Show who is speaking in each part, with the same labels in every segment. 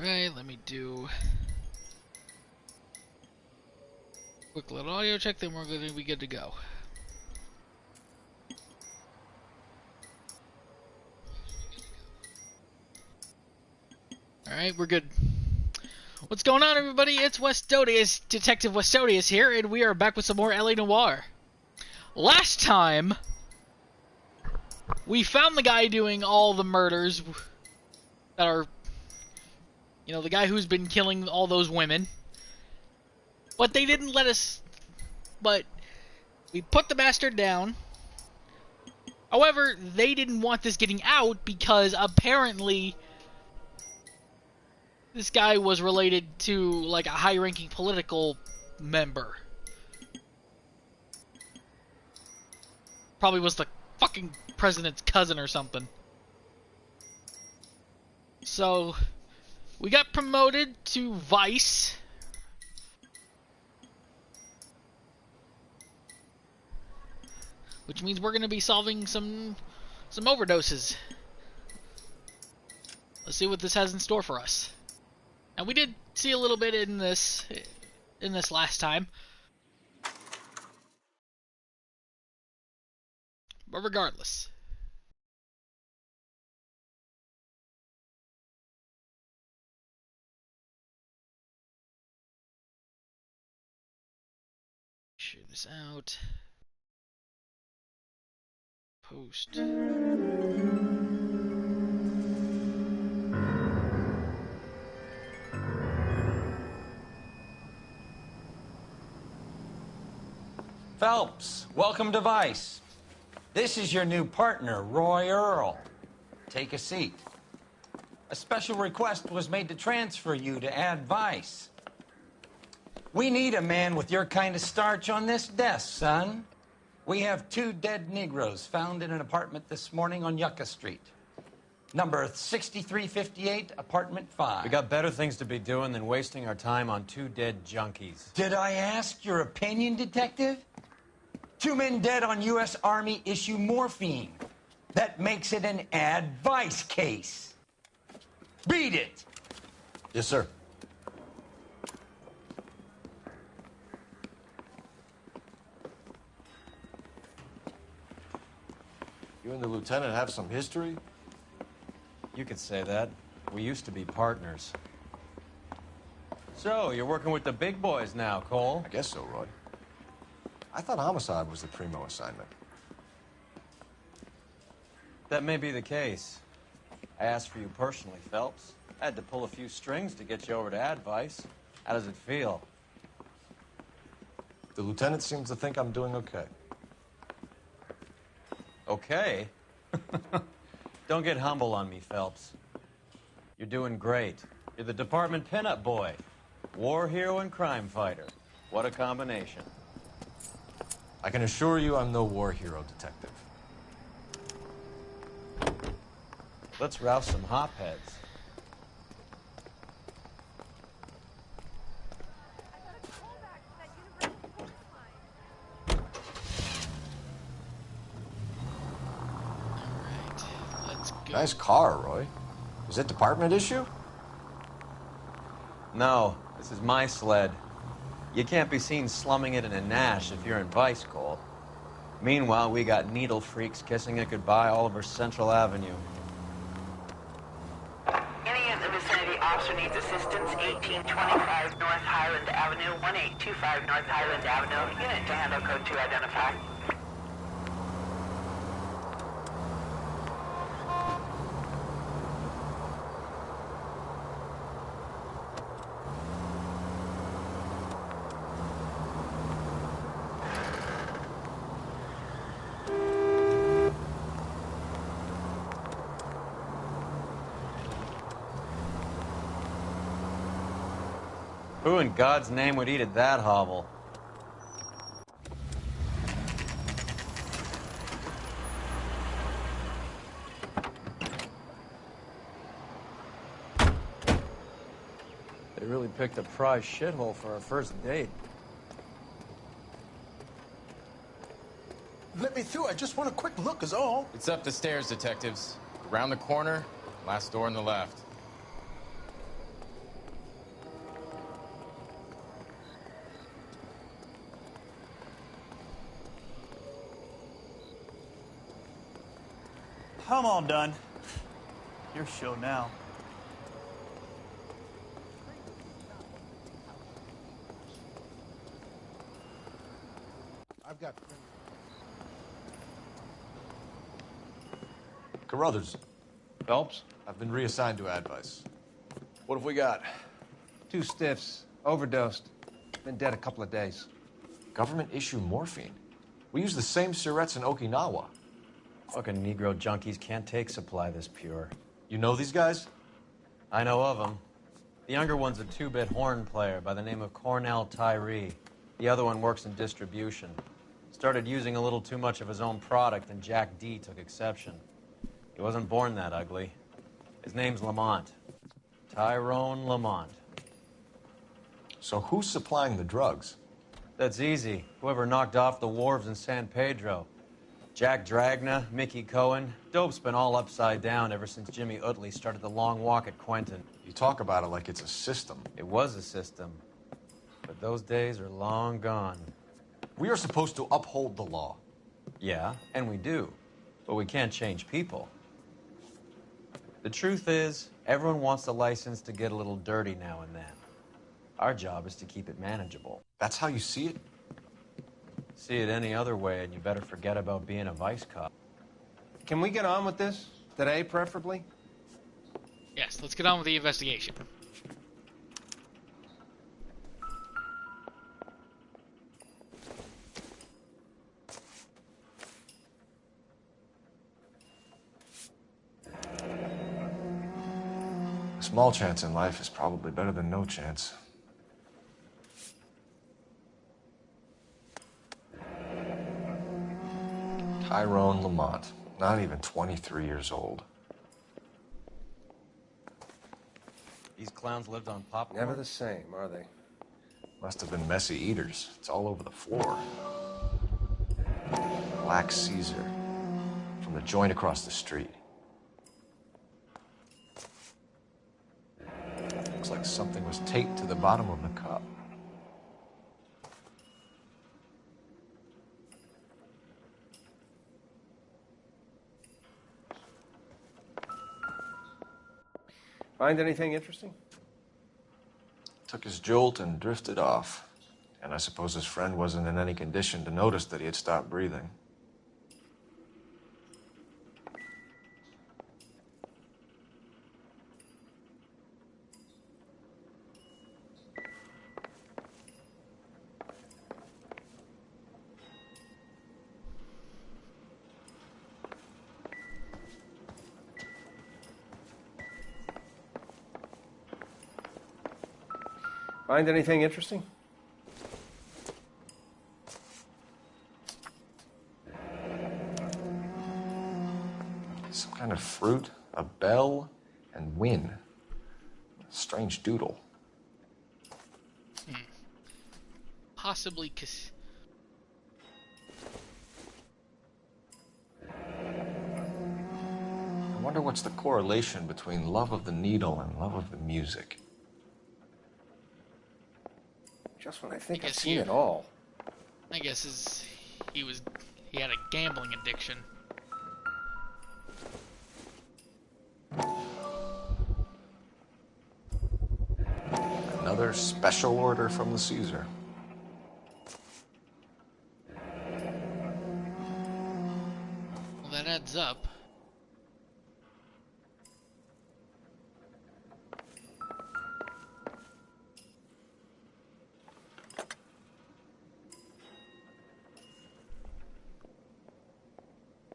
Speaker 1: Alright, let me do a quick little audio check, then we're going to be good to go. Alright, we're good. What's going on, everybody? It's Westodius, Detective Westodius here, and we are back with some more LA Noire. Last time, we found the guy doing all the murders that are, you know, the guy who's been killing all those women. But they didn't let us, but we put the bastard down. However, they didn't want this getting out because apparently this guy was related to, like, a high-ranking political member. Probably was the fucking president's cousin or something. So, we got promoted to Vice. Which means we're going to be solving some overdoses. Let's see what this has in store for us. And we did see a little bit in this last time. But regardless. Share this out. Post.
Speaker 2: Phelps, welcome to Vice. This is your new partner, Roy Earl. Take a seat. A special request was made to transfer you to add Vice. We need a man with your kind of starch on this desk, son. We have 2 dead Negroes found in an apartment this morning on Yucca Street. Number 6358, apartment 5.
Speaker 3: We got better things to be doing than wasting our time on 2 dead junkies.
Speaker 2: Did I ask your opinion, detective? 2 men dead on U.S. Army issue morphine. That makes it an advice case. Beat it!
Speaker 3: Yes, sir.
Speaker 4: You and the lieutenant have some history?
Speaker 3: You could say that. We used to be partners. So, you're working with the big boys now, Cole?
Speaker 4: I guess so, Roy. I thought homicide was the primo assignment.
Speaker 3: That may be the case. I asked for you personally, Phelps. I had to pull a few strings to get you over to Advice. How does it feel?
Speaker 4: The lieutenant seems to think I'm doing okay.
Speaker 3: Okay? Don't get humble on me, Phelps. You're doing great. You're the department pinup boy. War hero and crime fighter. What a combination.
Speaker 4: I can assure you I'm no war hero, detective.
Speaker 3: Let's rouse some hopheads.
Speaker 1: Alright, let's go.
Speaker 4: Nice car, Roy. Is it department issue?
Speaker 3: No, this is my sled. You can't be seen slumming it in a Nash if you're in Vice, Cole. Meanwhile, we got needle freaks kissing it goodbye all over Central Avenue.
Speaker 5: Any of the vicinity officer needs assistance, 1825 North Highland Avenue, 1825 North Highland Avenue. Unit to handle code 2 identify.
Speaker 3: Who in God's name would eat at that hovel? They really picked a prize shithole for our first date.
Speaker 6: Let me through. I just want a quick look is all.
Speaker 7: It's up the stairs, detectives. Around the corner, last door on the left. I'm all done. Your show now.
Speaker 6: I've got.
Speaker 4: Carruthers,
Speaker 8: Phelps?
Speaker 4: I've been reassigned to Advice.
Speaker 8: What have we got? 2 stiffs. Overdosed. Been dead a couple of days.
Speaker 4: Government issue morphine. We use the same syrettes in Okinawa.
Speaker 3: Fucking Negro junkies can't take supply this pure.
Speaker 4: You know these guys?
Speaker 3: I know of them. The younger one's a 2-bit horn player by the name of Cornell Tyree. The other one works in distribution. Started using a little too much of his own product, and Jack D took exception. He wasn't born that ugly. His name's Lamont. Tyrone Lamont.
Speaker 4: So who's supplying the drugs?
Speaker 3: That's easy. Whoever knocked off the wharves in San Pedro. Jack Dragna, Mickey Cohen. Dope's been all upside down ever since Jimmy Utley started the long walk at Quentin.
Speaker 4: You talk about it like it's a system.
Speaker 3: It was a system. But those days are long gone.
Speaker 4: We are supposed to uphold the law.
Speaker 3: Yeah, and we do. But we can't change people. The truth is, everyone wants a license to get a little dirty now and then. Our job is to keep it manageable.
Speaker 4: That's how you see it?
Speaker 3: See it any other way, and you better forget about being a vice cop.
Speaker 8: Can we get on with this? Today, preferably?
Speaker 1: Yes, let's get on with the investigation.
Speaker 4: A small chance in life is probably better than no chance. Tyrone Lamont, not even 23 years old.
Speaker 3: These clowns lived on popcorn.
Speaker 8: Never the same, are they?
Speaker 4: Must have been messy eaters. It's all over the floor. Black Caesar from the joint across the street. Looks like something was taped to the bottom of the cup.
Speaker 8: Find anything interesting?
Speaker 4: Took his jolt and drifted off. And I suppose his friend wasn't in any condition to notice that he had stopped breathing.
Speaker 8: Find anything interesting?
Speaker 4: Some kind of fruit, a bell, and win. Strange doodle.
Speaker 1: Possibly cause
Speaker 4: I wonder what's the correlation between love of the needle and love of the music.
Speaker 8: Just when I think
Speaker 1: I
Speaker 8: I've
Speaker 1: guess
Speaker 8: seen
Speaker 1: you-
Speaker 8: it all.
Speaker 1: I guess he had a gambling addiction.
Speaker 4: Another special order from the Caesar.
Speaker 1: Well, that adds up.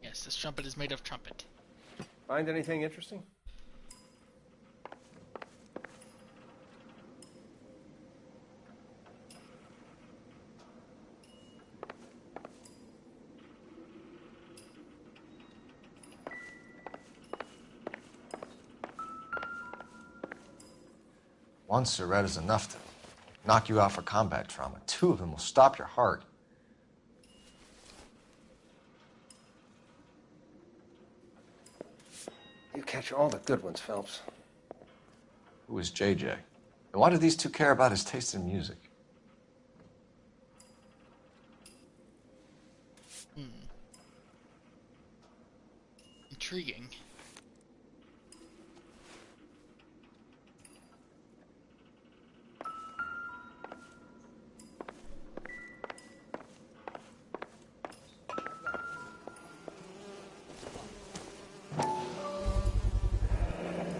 Speaker 1: Yes, this trumpet is made of trumpet.
Speaker 8: Find anything interesting?
Speaker 4: One Surette is enough to knock you out for combat trauma. 2 of them will stop your heart.
Speaker 8: You catch all the good ones, Phelps.
Speaker 4: Who is JJ? And why do these 2 care about his taste in music?
Speaker 1: intriguing.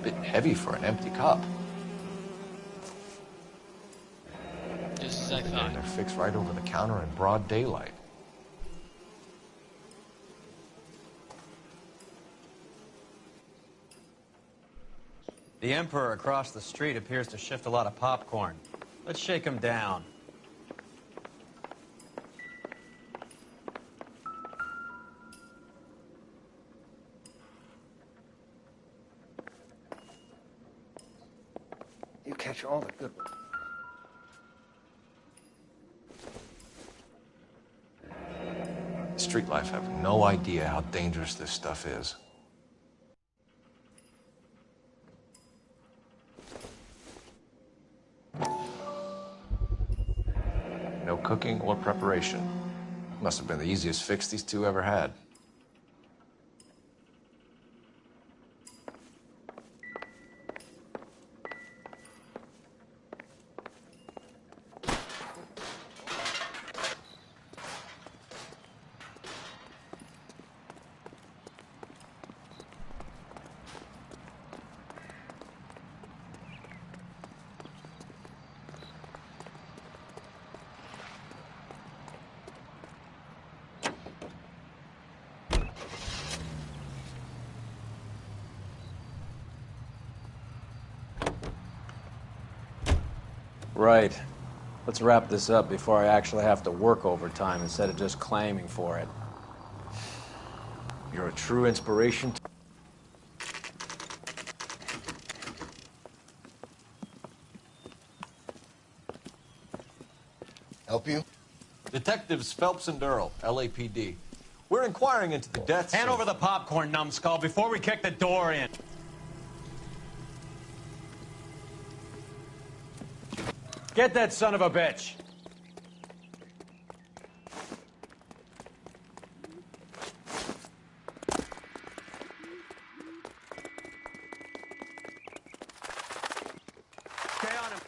Speaker 4: Bit heavy for an empty cup.
Speaker 1: Just as I thought.
Speaker 4: And they're fixed right over the counter in broad daylight.
Speaker 3: The Emperor across the street appears to shift a lot of popcorn. Let's shake him down.
Speaker 8: You catch all the good ones.
Speaker 4: Street life have no idea how dangerous this stuff is. No cooking or preparation. Must have been the easiest fix these two ever had.
Speaker 3: Right. Let's wrap this up before I actually have to work overtime instead of just claiming for it.
Speaker 4: You're a true inspiration.
Speaker 6: Help you?
Speaker 4: Detectives Phelps and Earl, LAPD. We're inquiring into the deaths
Speaker 3: Hand
Speaker 4: of...
Speaker 3: over the popcorn, numbskull, before we kick the door in. Get that son of a bitch. Stay on him.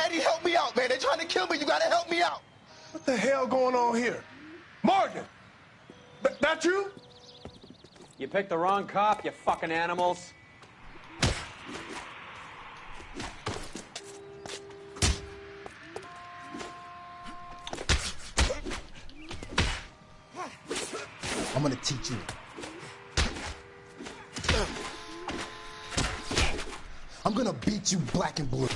Speaker 6: Eddie, help me out, man. They're trying to kill me. You gotta help me out. What the hell going on here? Morgan! That you?
Speaker 3: You picked the wrong cop, you fucking animals.
Speaker 6: I'm gonna teach you. I'm gonna beat you black and blue.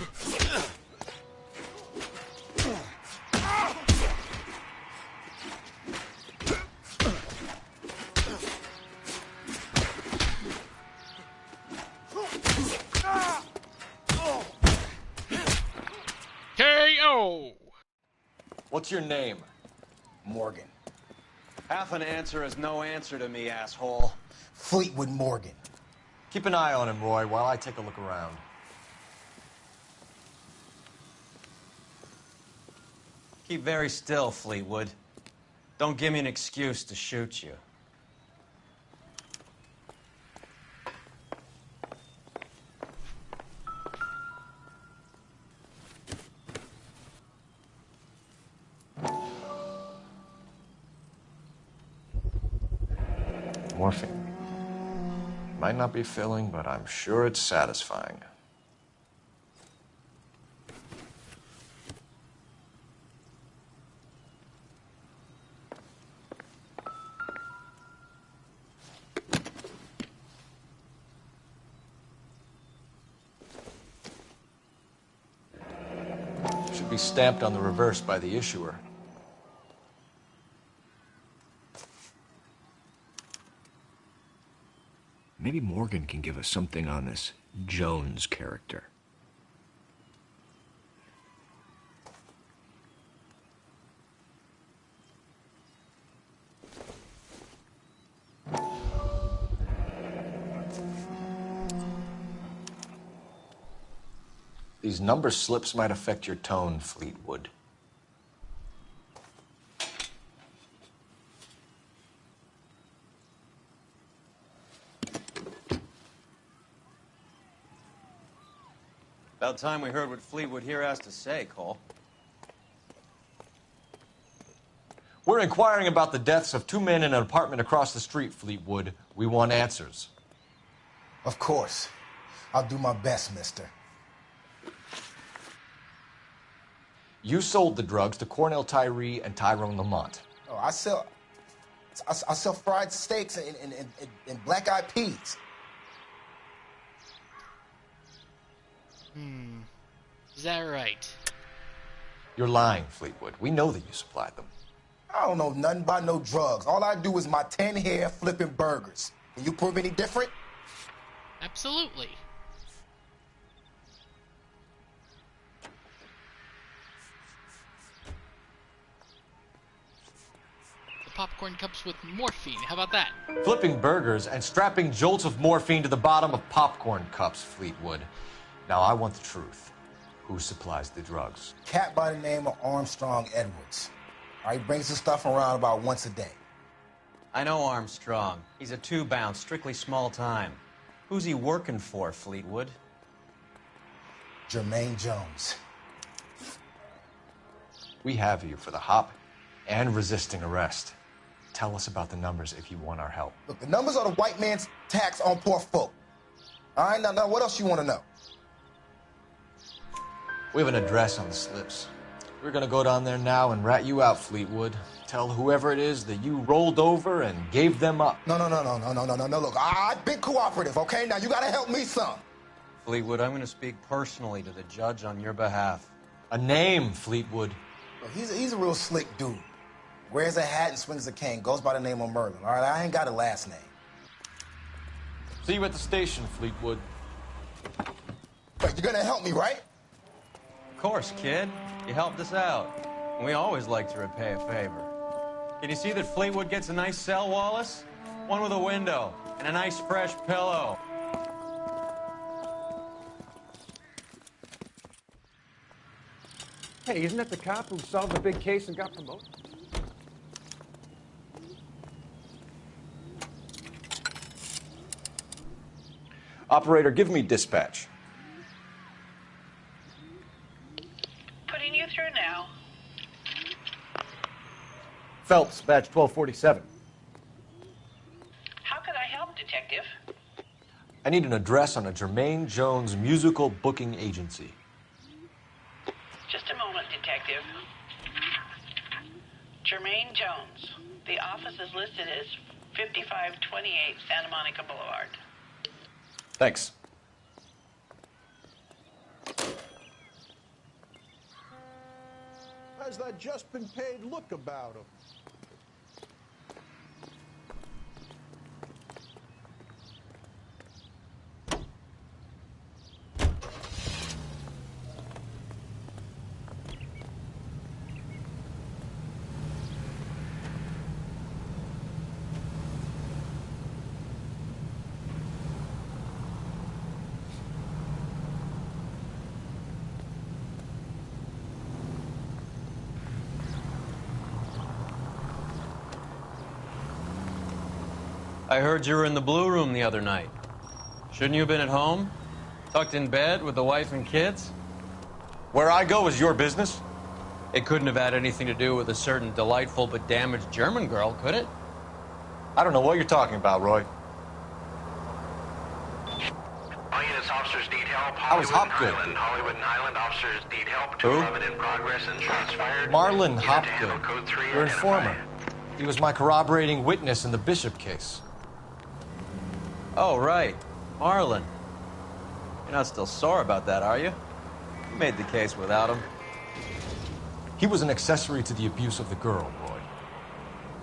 Speaker 1: KO!
Speaker 4: What's your name?
Speaker 6: Morgan.
Speaker 3: Half an answer is no answer to me, asshole.
Speaker 6: Fleetwood Morgan.
Speaker 4: Keep an eye on him, Roy, while I take a look around.
Speaker 3: Keep very still, Fleetwood. Don't give me an excuse to shoot you.
Speaker 4: Morphine. Might not be filling, but I'm sure it's satisfying. be stamped on the reverse by the issuer. Maybe Morgan can give us something on this Jones character. These number slips might affect your tone, Fleetwood.
Speaker 3: About time we heard what Fleetwood here has to say, Cole.
Speaker 4: We're inquiring about the deaths of 2 men in an apartment across the street, Fleetwood. We want answers.
Speaker 6: Of course. I'll do my best, mister.
Speaker 4: You sold the drugs to Cornell Tyree and Tyrone Lamont.
Speaker 6: Oh, I sell fried steaks and black-eyed peas.
Speaker 1: Is that right?
Speaker 4: You're lying, Fleetwood. We know that you supplied them.
Speaker 6: I don't know nothing about no drugs. All I do is my 10 hair flipping burgers. Can you prove any different?
Speaker 1: Absolutely. The popcorn cups with morphine. How about that?
Speaker 4: Flipping burgers and strapping jolts of morphine to the bottom of popcorn cups, Fleetwood. Now, I want the truth. Who supplies the drugs?
Speaker 6: Cat by the name of Armstrong Edwards. He brings the stuff around about once a day.
Speaker 3: I know Armstrong. He's a two-bound, strictly small time. Who's he working for, Fleetwood?
Speaker 6: Jermaine Jones.
Speaker 4: We have you for the hop and resisting arrest. Tell us about the numbers if you want our help.
Speaker 6: Look, the numbers are the white man's tax on poor folk. All right, now what else you want to know?
Speaker 4: We have an address on the slips. We're gonna go down there now and rat you out, Fleetwood. Tell whoever it is that you rolled over and gave them up.
Speaker 6: No. Look, I've been cooperative, okay? Now you gotta help me some.
Speaker 3: Fleetwood, I'm going to speak personally to the judge on your behalf.
Speaker 4: A name, Fleetwood.
Speaker 6: Look, he's a real slick dude. Wears a hat and swings a cane. Goes by the name of Merlin. All right, I ain't got a last name.
Speaker 4: See you at the station, Fleetwood.
Speaker 6: But you're gonna help me, right?
Speaker 3: Of course, kid. You helped us out. We always like to repay a favor. Can you see that Fleetwood gets a nice cell, Wallace? One with a window and a nice fresh pillow.
Speaker 8: Hey, isn't that the cop who solved the big case and got promoted?
Speaker 4: Operator, give me dispatch.
Speaker 5: Putting you through now.
Speaker 4: Phelps, badge 1247.
Speaker 5: How can I help, Detective?
Speaker 4: I need an address on a Jermaine Jones musical booking agency.
Speaker 5: Just a moment, Detective. Jermaine Jones. The office is listed as 5528 Santa Monica Boulevard.
Speaker 4: Thanks.
Speaker 9: How's that just been paid look about him?
Speaker 3: I heard you were in the Blue Room the other night. Shouldn't you have been at home? Tucked in bed with the wife and kids?
Speaker 4: Where I go is your business?
Speaker 3: It couldn't have had anything to do with a certain delightful but damaged German girl, could it?
Speaker 4: I don't know what you're talking about, Roy.
Speaker 10: All units, officers need help.
Speaker 4: How is Hopgood?
Speaker 10: Hollywood and Highland officers need help.
Speaker 3: Who?
Speaker 10: 211 in progress and shots fired.
Speaker 4: Marlon
Speaker 10: Unit to
Speaker 4: Hopgood,
Speaker 10: handle code 3,
Speaker 4: your
Speaker 10: identify.
Speaker 4: informer. He was my corroborating witness in the Bishop case.
Speaker 3: Oh, right. Marlon. You're not still sore about that, are you? You made the case without him.
Speaker 4: He was an accessory to the abuse of the girl, Roy.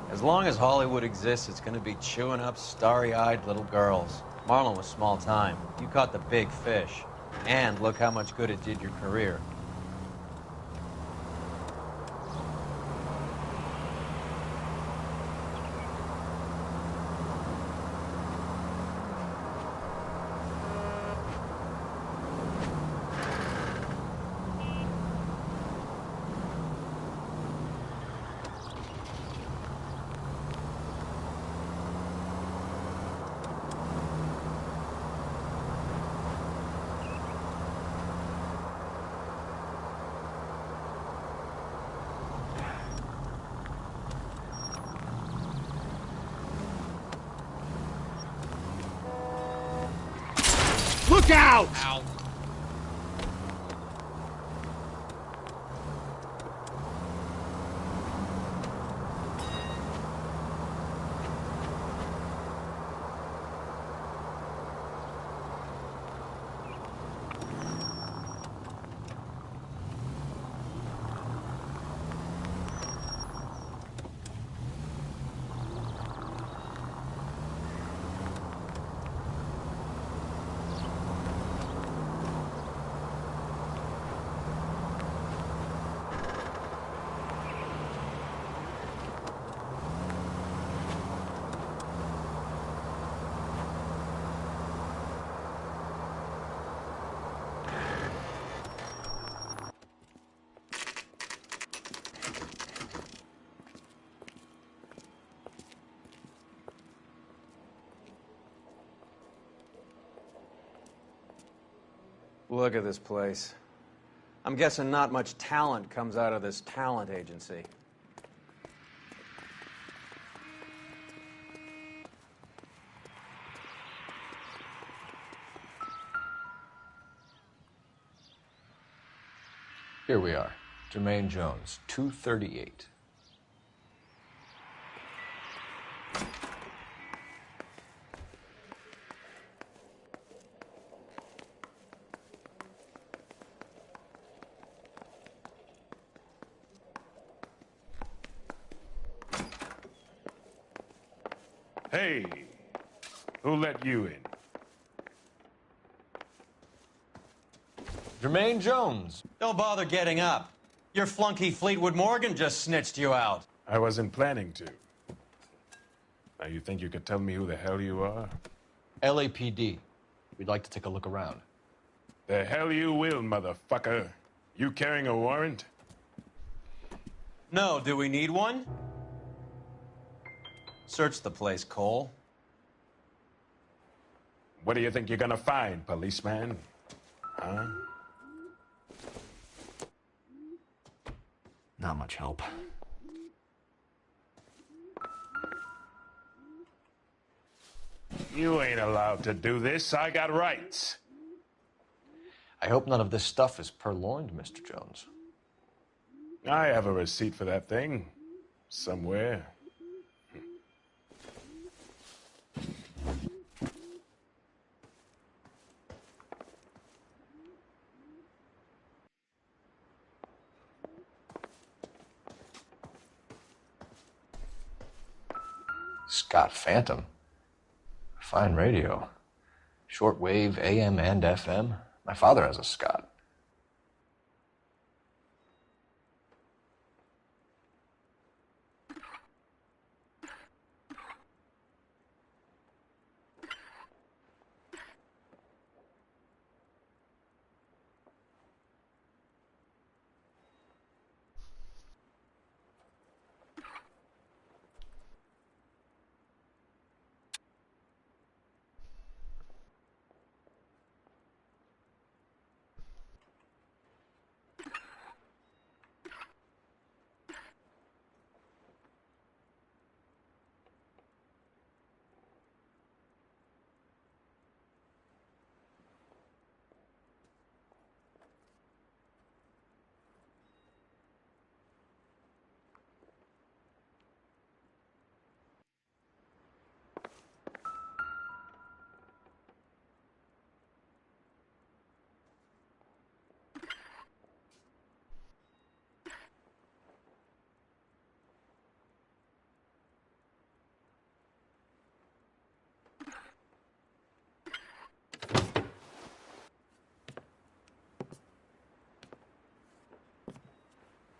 Speaker 3: As long as Hollywood exists, it's gonna be chewing up starry-eyed little girls. Marlon was small time. You caught the big fish. And look how much good it did your career.
Speaker 6: Look out!
Speaker 1: Ow.
Speaker 3: Look at this place. I'm guessing not much talent comes out of this talent agency.
Speaker 4: Here we are. Jermaine Jones, 238.
Speaker 6: Hey, who let you in?
Speaker 4: Jermaine Jones.
Speaker 3: Don't bother getting up. Your flunky Fleetwood Morgan just snitched you out.
Speaker 6: I wasn't planning to. Now, you think you could tell me who the hell you are?
Speaker 4: LAPD. We'd like to take a look around.
Speaker 6: The hell you will, motherfucker. You carrying a warrant?
Speaker 3: No, do we need one? Search the place, Cole.
Speaker 6: What do you think you're gonna find, policeman? Huh?
Speaker 4: Not much help.
Speaker 6: You ain't allowed to do this. I got rights.
Speaker 4: I hope none of this stuff is purloined, Mr. Jones.
Speaker 6: I have a receipt for that thing. Somewhere.
Speaker 4: Scott Phantom. Fine radio. Shortwave, AM and FM. My father has a Scott.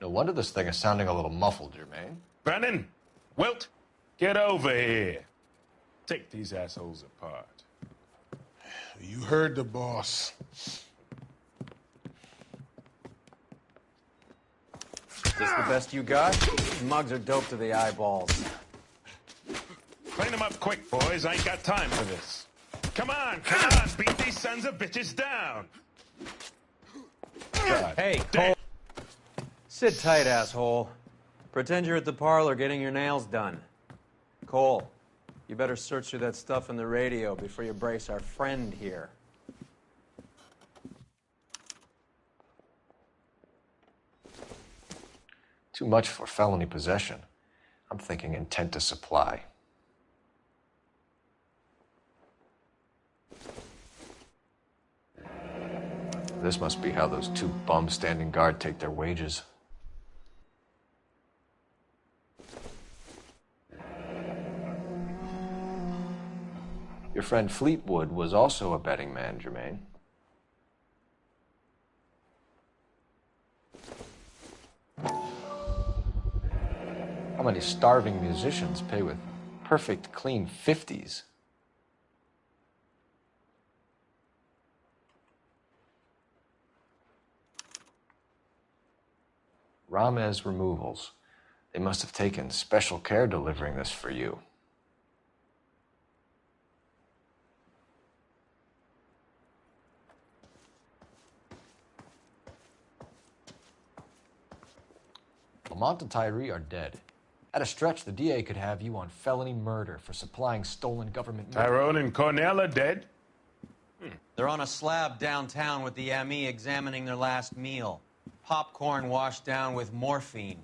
Speaker 4: No wonder this thing is sounding a little muffled, Jermaine.
Speaker 11: Brennan, Wilt, get over here. Take these assholes apart.
Speaker 6: You heard the boss.
Speaker 3: Is this the best you got? These mugs are dope to the eyeballs.
Speaker 11: Clean them up quick, boys. I ain't got time for this. Come on, beat these sons of bitches down. God
Speaker 3: Hey,
Speaker 11: damn.
Speaker 3: Cole. Sit tight, asshole. Pretend you're at the parlor getting your nails done. Cole, you better search through that stuff in the radio before you brace our friend here.
Speaker 4: Too much for felony possession. I'm thinking intent to supply. This must be how those two bums standing guard take their wages. Your friend Fleetwood was also a betting man, Jermaine. How many starving musicians pay with perfect, clean 50s? Ramez Removals. They must have taken special care delivering this for you. Lamont and Tyree are dead. At a stretch, the DA could have you on felony murder for supplying stolen government...
Speaker 11: Tyrone and Cornell are dead?
Speaker 3: They're on a slab downtown with the ME examining their last meal. Popcorn washed down with morphine.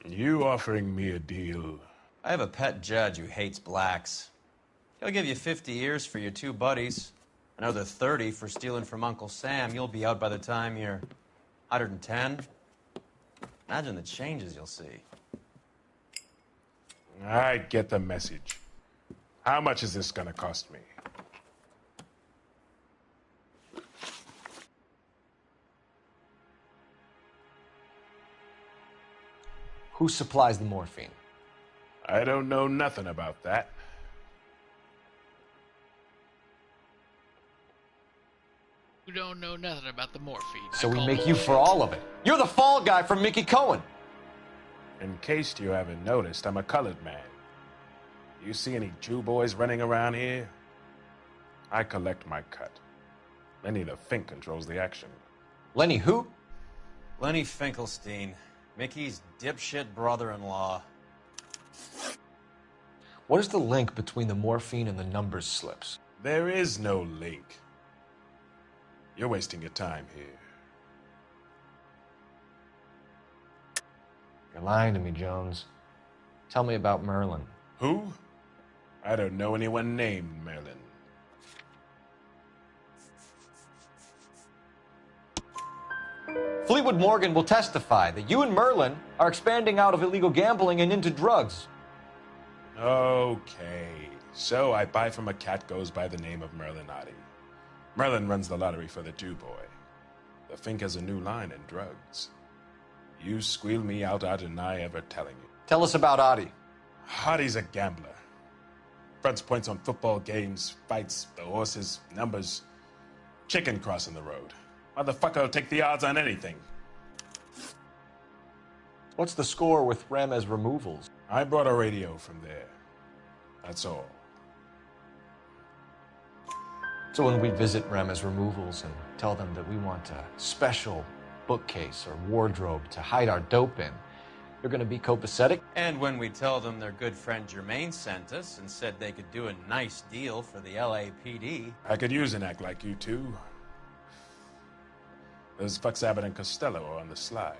Speaker 11: You offering me a deal?
Speaker 3: I have a pet judge who hates blacks. He'll give you 50 years for your two buddies. Another 30 for stealing from Uncle Sam. You'll be out by the time you're 110. Imagine the changes you'll see.
Speaker 11: I get the message. How much is this gonna cost me?
Speaker 4: Who supplies the morphine?
Speaker 11: I don't know nothing about that.
Speaker 1: You don't know nothing about the morphine.
Speaker 4: So we make you for all of it. You're the fall guy from Mickey Cohen.
Speaker 11: In case you haven't noticed, I'm a colored man. You see any Jew boys running around here? I collect my cut. Lenny the Fink controls the action.
Speaker 4: Lenny who?
Speaker 3: Lenny Finkelstein, Mickey's dipshit brother-in-law.
Speaker 4: What is the link between the morphine and the numbers slips?
Speaker 11: There is no link. You're wasting your time here.
Speaker 4: You're lying to me, Jones. Tell me about Merlin.
Speaker 11: Who? I don't know anyone named Merlin.
Speaker 4: Fleetwood Morgan will testify that you and Merlin are expanding out of illegal gambling and into drugs.
Speaker 11: Okay. So I buy from a cat goes by the name of Merlin Oddie. Merlin runs the lottery for the Jew boy. The Fink has a new line in drugs. You squeal me out, I deny ever telling you.
Speaker 4: Tell us about Oddie.
Speaker 11: Oddie's a gambler. Fronts points on football games, fights, the horses, numbers. Chicken crossing the road. Motherfucker will take the odds on anything.
Speaker 4: What's the score with Ramez Removals?
Speaker 11: I brought a radio from there. That's all.
Speaker 4: So when we visit Ramez Removals and tell them that we want a special bookcase or wardrobe to hide our dope in, you're going to be copacetic?
Speaker 3: And when we tell them their good friend Jermaine sent us and said they could do a nice deal for the LAPD.
Speaker 11: I could use an act like you two. Those fucks Abbott and Costello are on the slide.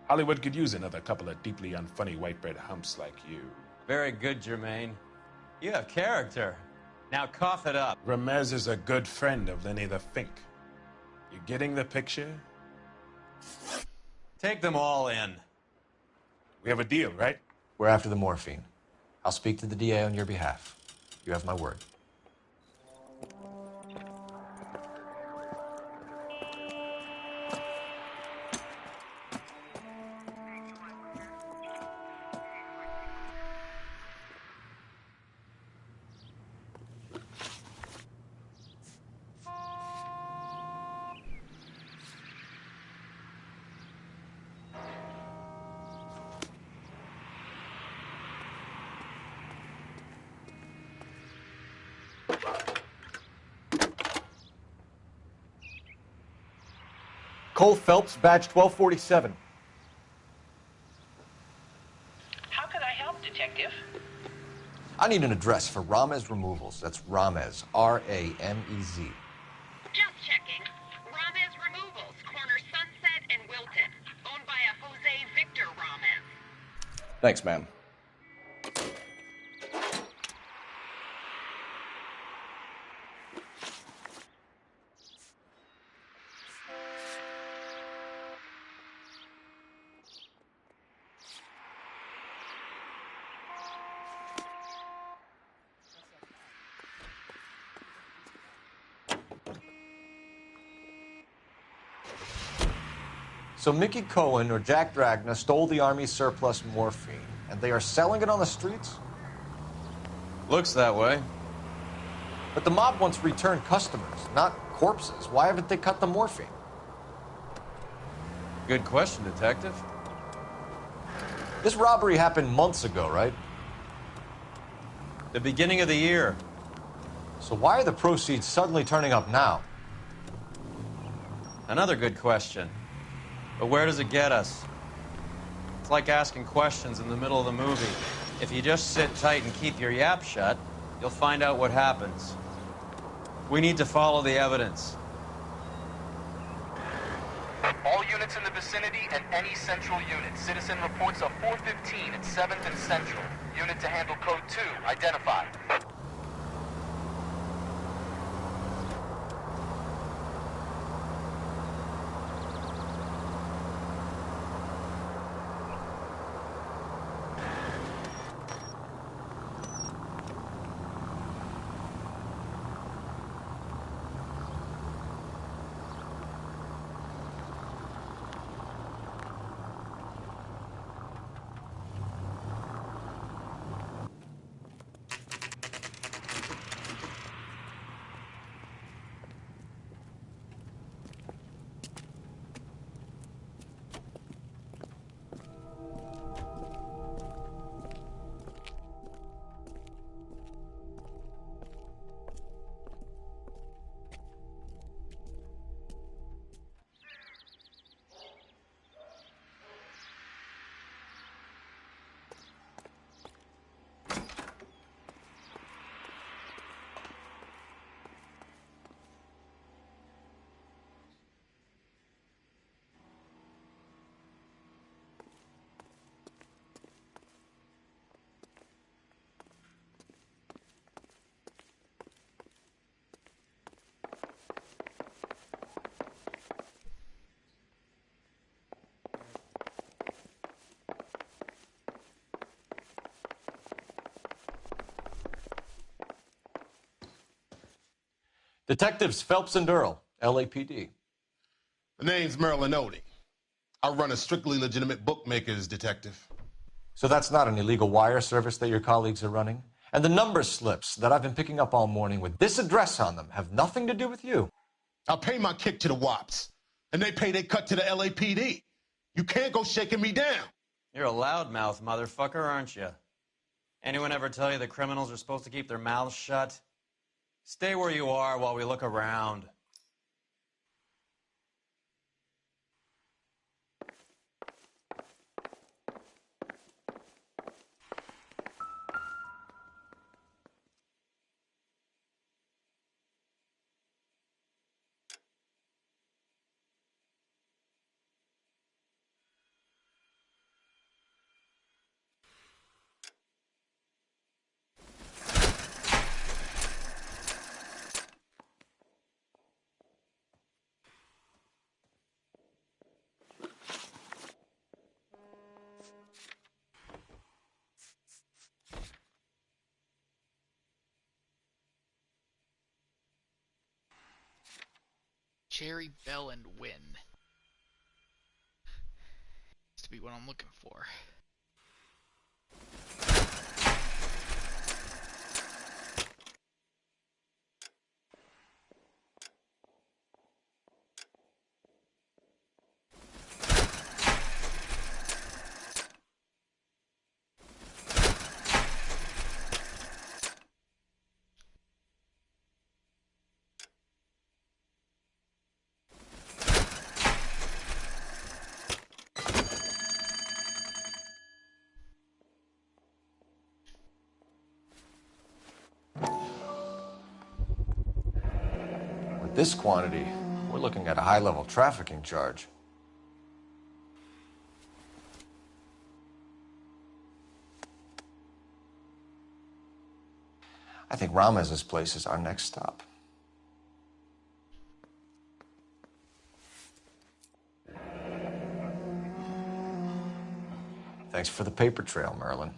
Speaker 11: Hollywood could use another couple of deeply unfunny white bread humps like you.
Speaker 3: Very good, Jermaine. You have character. Now cough it up.
Speaker 11: Ramez is a good friend of Lenny the Fink. You getting the picture?
Speaker 3: Take them all in.
Speaker 11: We have a deal, right?
Speaker 4: We're after the morphine. I'll speak to the DA on your behalf. You have my word. Cole Phelps, badge 1247.
Speaker 5: How can I help, Detective?
Speaker 4: I need an address for Ramez Removals. That's Ramez, R-A-M-E-Z.
Speaker 5: Just checking. Ramez Removals, corner Sunset and Wilton. Owned by a Jose Victor Ramez.
Speaker 4: Thanks, ma'am. So Mickey Cohen or Jack Dragna stole the Army's surplus morphine, and they are selling it on the streets?
Speaker 3: Looks that way.
Speaker 4: But the mob wants returned customers, not corpses. Why haven't they cut the morphine?
Speaker 3: Good question, Detective.
Speaker 4: This robbery happened months ago, right?
Speaker 3: The beginning of the year.
Speaker 4: So why are the proceeds suddenly turning up now?
Speaker 3: Another good question. But where does it get us? It's like asking questions in the middle of the movie. If you just sit tight and keep your yap shut, you'll find out what happens. We need to follow the evidence.
Speaker 12: All units in the vicinity and any central unit. Citizen reports of 415 at 7th and Central. Unit to handle code 2. Identified.
Speaker 4: Detectives Phelps and Earl, LAPD.
Speaker 6: The name's Merlin Odie. I run a strictly legitimate bookmakers detective.
Speaker 4: So that's not an illegal wire service that your colleagues are running? And the number slips that I've been picking up all morning with this address on them have nothing to do with you?
Speaker 6: I pay my kick to the WAPs, and they pay their cut to the LAPD. You can't go shaking me down.
Speaker 3: You're a loudmouth motherfucker, aren't you? Anyone ever tell you that criminals are supposed to keep their mouths shut? Stay where you are while we look around.
Speaker 1: Cherry Bell and Win. Needs to be what I'm looking for.
Speaker 4: this quantity, we're looking at a high-level trafficking charge. I think Ramez's place is our next stop. Thanks for the paper trail, Merlin.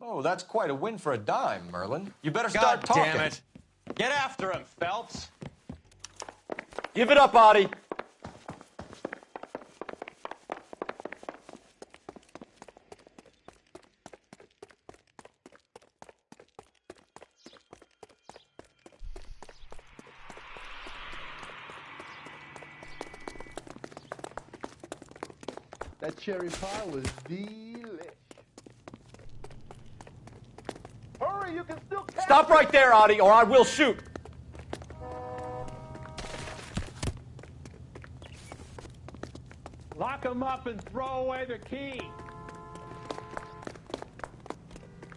Speaker 4: Oh, that's quite a win for a dime, Merlin. You better start
Speaker 3: God
Speaker 4: talking.
Speaker 3: damn it. Get after him, Phelps.
Speaker 4: Give it up, Audie.
Speaker 9: That cherry pie was delish. Hurry, you can still catch
Speaker 4: Stop right there, Audie, or I will shoot.
Speaker 9: Lock him up and throw away the key.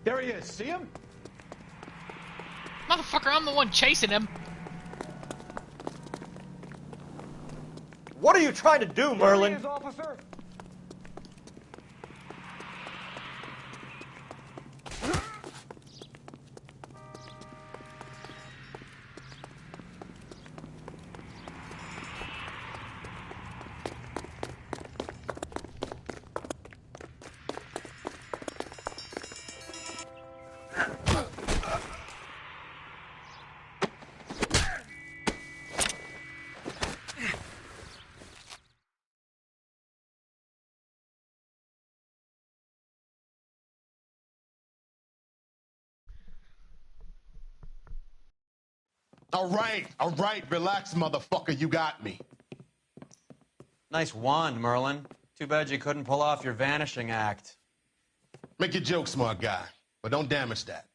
Speaker 9: There he is. See him?
Speaker 1: Motherfucker, I'm the one chasing him.
Speaker 4: What are you trying to do, Merlin?
Speaker 9: There he is, officer.
Speaker 6: All right, relax, motherfucker, you got me.
Speaker 3: Nice wand, Merlin. Too bad you couldn't pull off your vanishing act.
Speaker 6: Make your joke, smart guy, but don't damage that.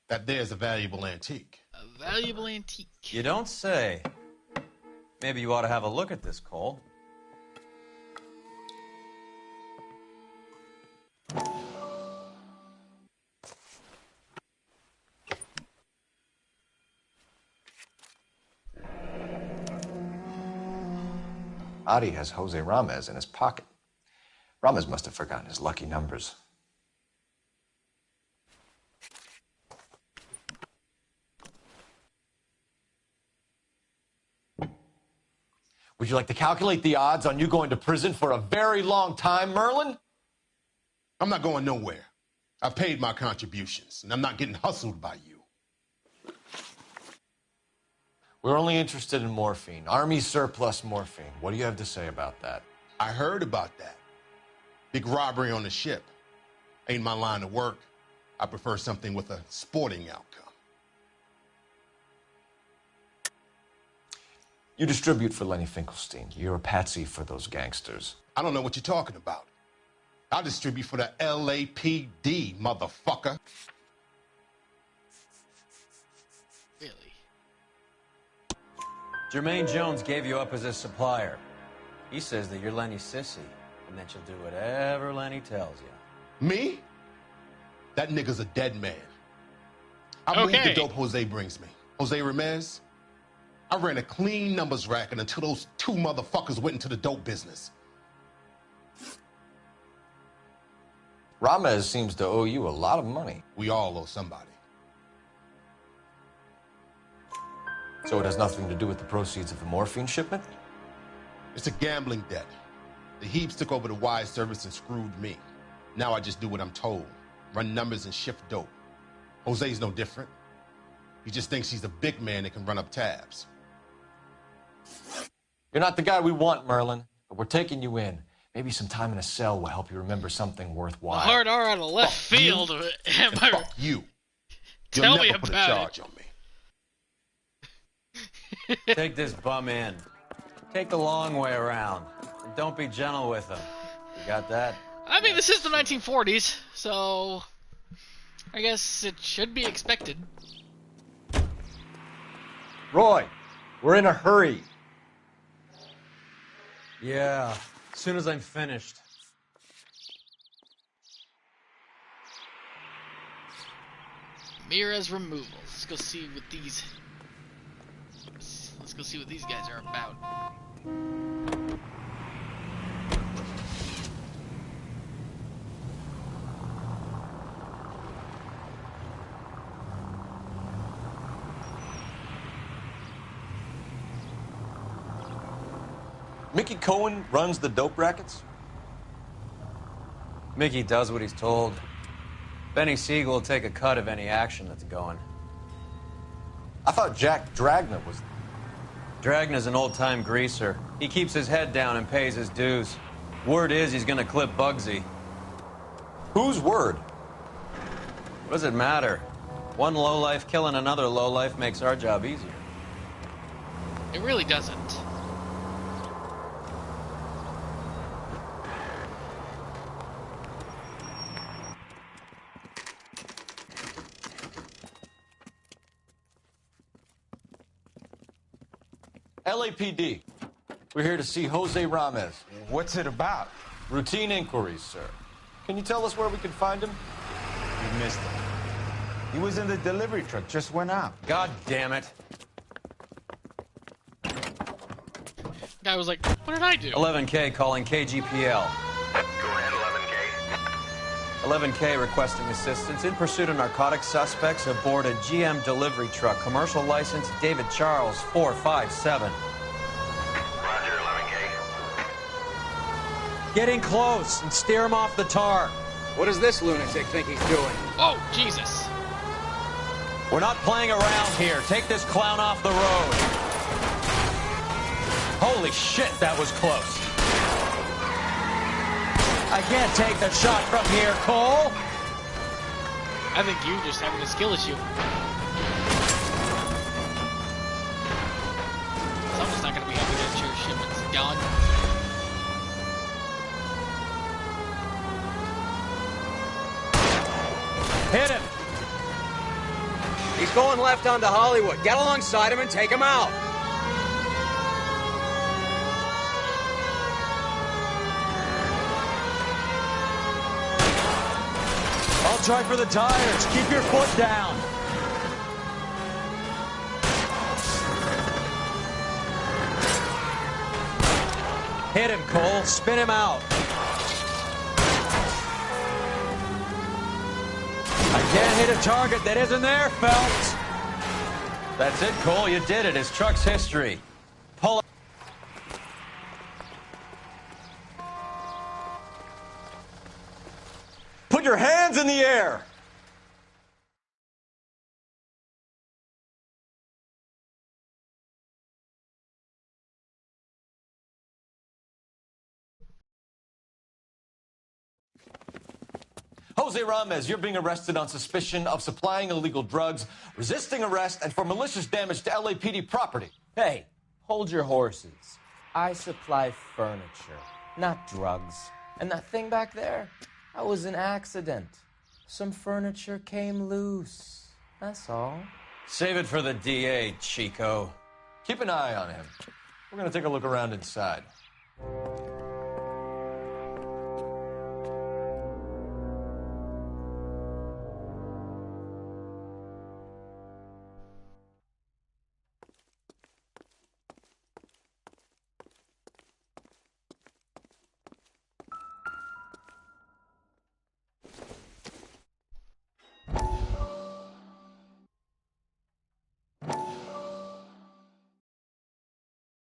Speaker 6: That there's a valuable antique.
Speaker 1: A valuable antique.
Speaker 3: You don't say. Maybe you ought to have a look at this, Cole.
Speaker 4: Audie has Jose Ramez in his pocket. Ramez must have forgotten his lucky numbers. Would you like to calculate the odds on you going to prison for a very long time, Merlin?
Speaker 6: I'm not going nowhere. I've paid my contributions, and I'm not getting hustled by you.
Speaker 4: We're only interested in morphine. Army surplus morphine. What do you have to say about that?
Speaker 6: I heard about that. Big robbery on the ship. Ain't my line of work. I prefer something with a sporting outcome.
Speaker 4: You distribute for Lenny Finkelstein. You're a patsy for those gangsters.
Speaker 6: I don't know what you're talking about. I distribute for the LAPD, motherfucker.
Speaker 1: Really?
Speaker 3: Jermaine Jones gave you up as his supplier. He says that you're Lenny's sissy, and that you'll do whatever Lenny tells you.
Speaker 6: Me? That nigga's a dead man. I believe the dope Jose brings me. Jose Ramez? I ran a clean numbers racket until those two motherfuckers went into the dope business.
Speaker 4: Ramez seems to owe you a lot of money.
Speaker 6: We all owe somebody.
Speaker 4: So it has nothing to do with the proceeds of the morphine shipment?
Speaker 6: It's a gambling debt. The Heaps took over the wire service and screwed me. Now I just do what I'm told. Run numbers and shift dope. Jose's no different. He just thinks he's the big man that can run up tabs.
Speaker 4: You're not the guy we want, Merlin, but we're taking you in. Maybe some time in a cell will help you remember something worthwhile.
Speaker 1: A hard R out of left field.
Speaker 6: Fuck you.
Speaker 1: Tell
Speaker 6: You'll
Speaker 1: me
Speaker 6: never put a
Speaker 1: about
Speaker 6: charge
Speaker 1: it.
Speaker 6: on me.
Speaker 3: Take this bum in. Take the long way around. And don't be gentle with him. You got that?
Speaker 1: I mean, this is the 1940s, so I guess it should be expected.
Speaker 4: Roy, we're in a hurry.
Speaker 3: Yeah, as soon as I'm finished.
Speaker 1: Ramirez removal. Let's go see what these. Let's go see what these guys are about.
Speaker 4: Mickey Cohen runs the dope rackets?
Speaker 3: Mickey does what he's told. Benny Siegel will take a cut of any action that's going.
Speaker 4: I thought Jack Dragna was...
Speaker 3: Dragna's an old-time greaser. He keeps his head down and pays his dues. Word is he's gonna clip Bugsy.
Speaker 4: Whose word?
Speaker 3: What does it matter? One lowlife killing another lowlife makes our job easier.
Speaker 1: It really doesn't.
Speaker 4: LAPD. We're here to see Jose Ramez.
Speaker 2: What's it about?
Speaker 4: Routine inquiries, sir. Can you tell us where we can find him?
Speaker 2: You missed him. He was in the delivery truck, just went out.
Speaker 3: God damn it.
Speaker 1: Guy was like, what did I do?
Speaker 3: 11K calling KGPL.
Speaker 10: Go ahead, 11K.
Speaker 3: 11K requesting assistance in pursuit of narcotic suspects aboard a GM delivery truck. Commercial license David Charles 457.
Speaker 10: Roger, 11K.
Speaker 3: Get in close and steer him off the tar.
Speaker 13: What does this lunatic think he's doing?
Speaker 1: Oh, Jesus.
Speaker 3: We're not playing around here. Take this clown off the road. Holy shit, that was close. I can't take the shot from here, Cole.
Speaker 1: I think you're just having a skill issue. Someone's not going to be happy that your shipment's gone.
Speaker 3: Hit him.
Speaker 13: He's going left onto Hollywood. Get alongside him and take him out.
Speaker 3: I'll try for the tires. Keep your foot down. Hit him, Cole. Spin him out. I can't hit a target that isn't there, Phelps. That's it, Cole. You did it. His truck's history. Pull up.
Speaker 4: Put your hands in the air! Jose Ramez, you're being arrested on suspicion of supplying illegal drugs, resisting arrest, and for malicious damage to LAPD property.
Speaker 14: Hey, hold your horses. I supply furniture, not drugs. And that thing back there, that was an accident. Some furniture came loose. That's all.
Speaker 3: Save it for the DA, Chico.
Speaker 4: Keep an eye on him. We're gonna take a look around inside.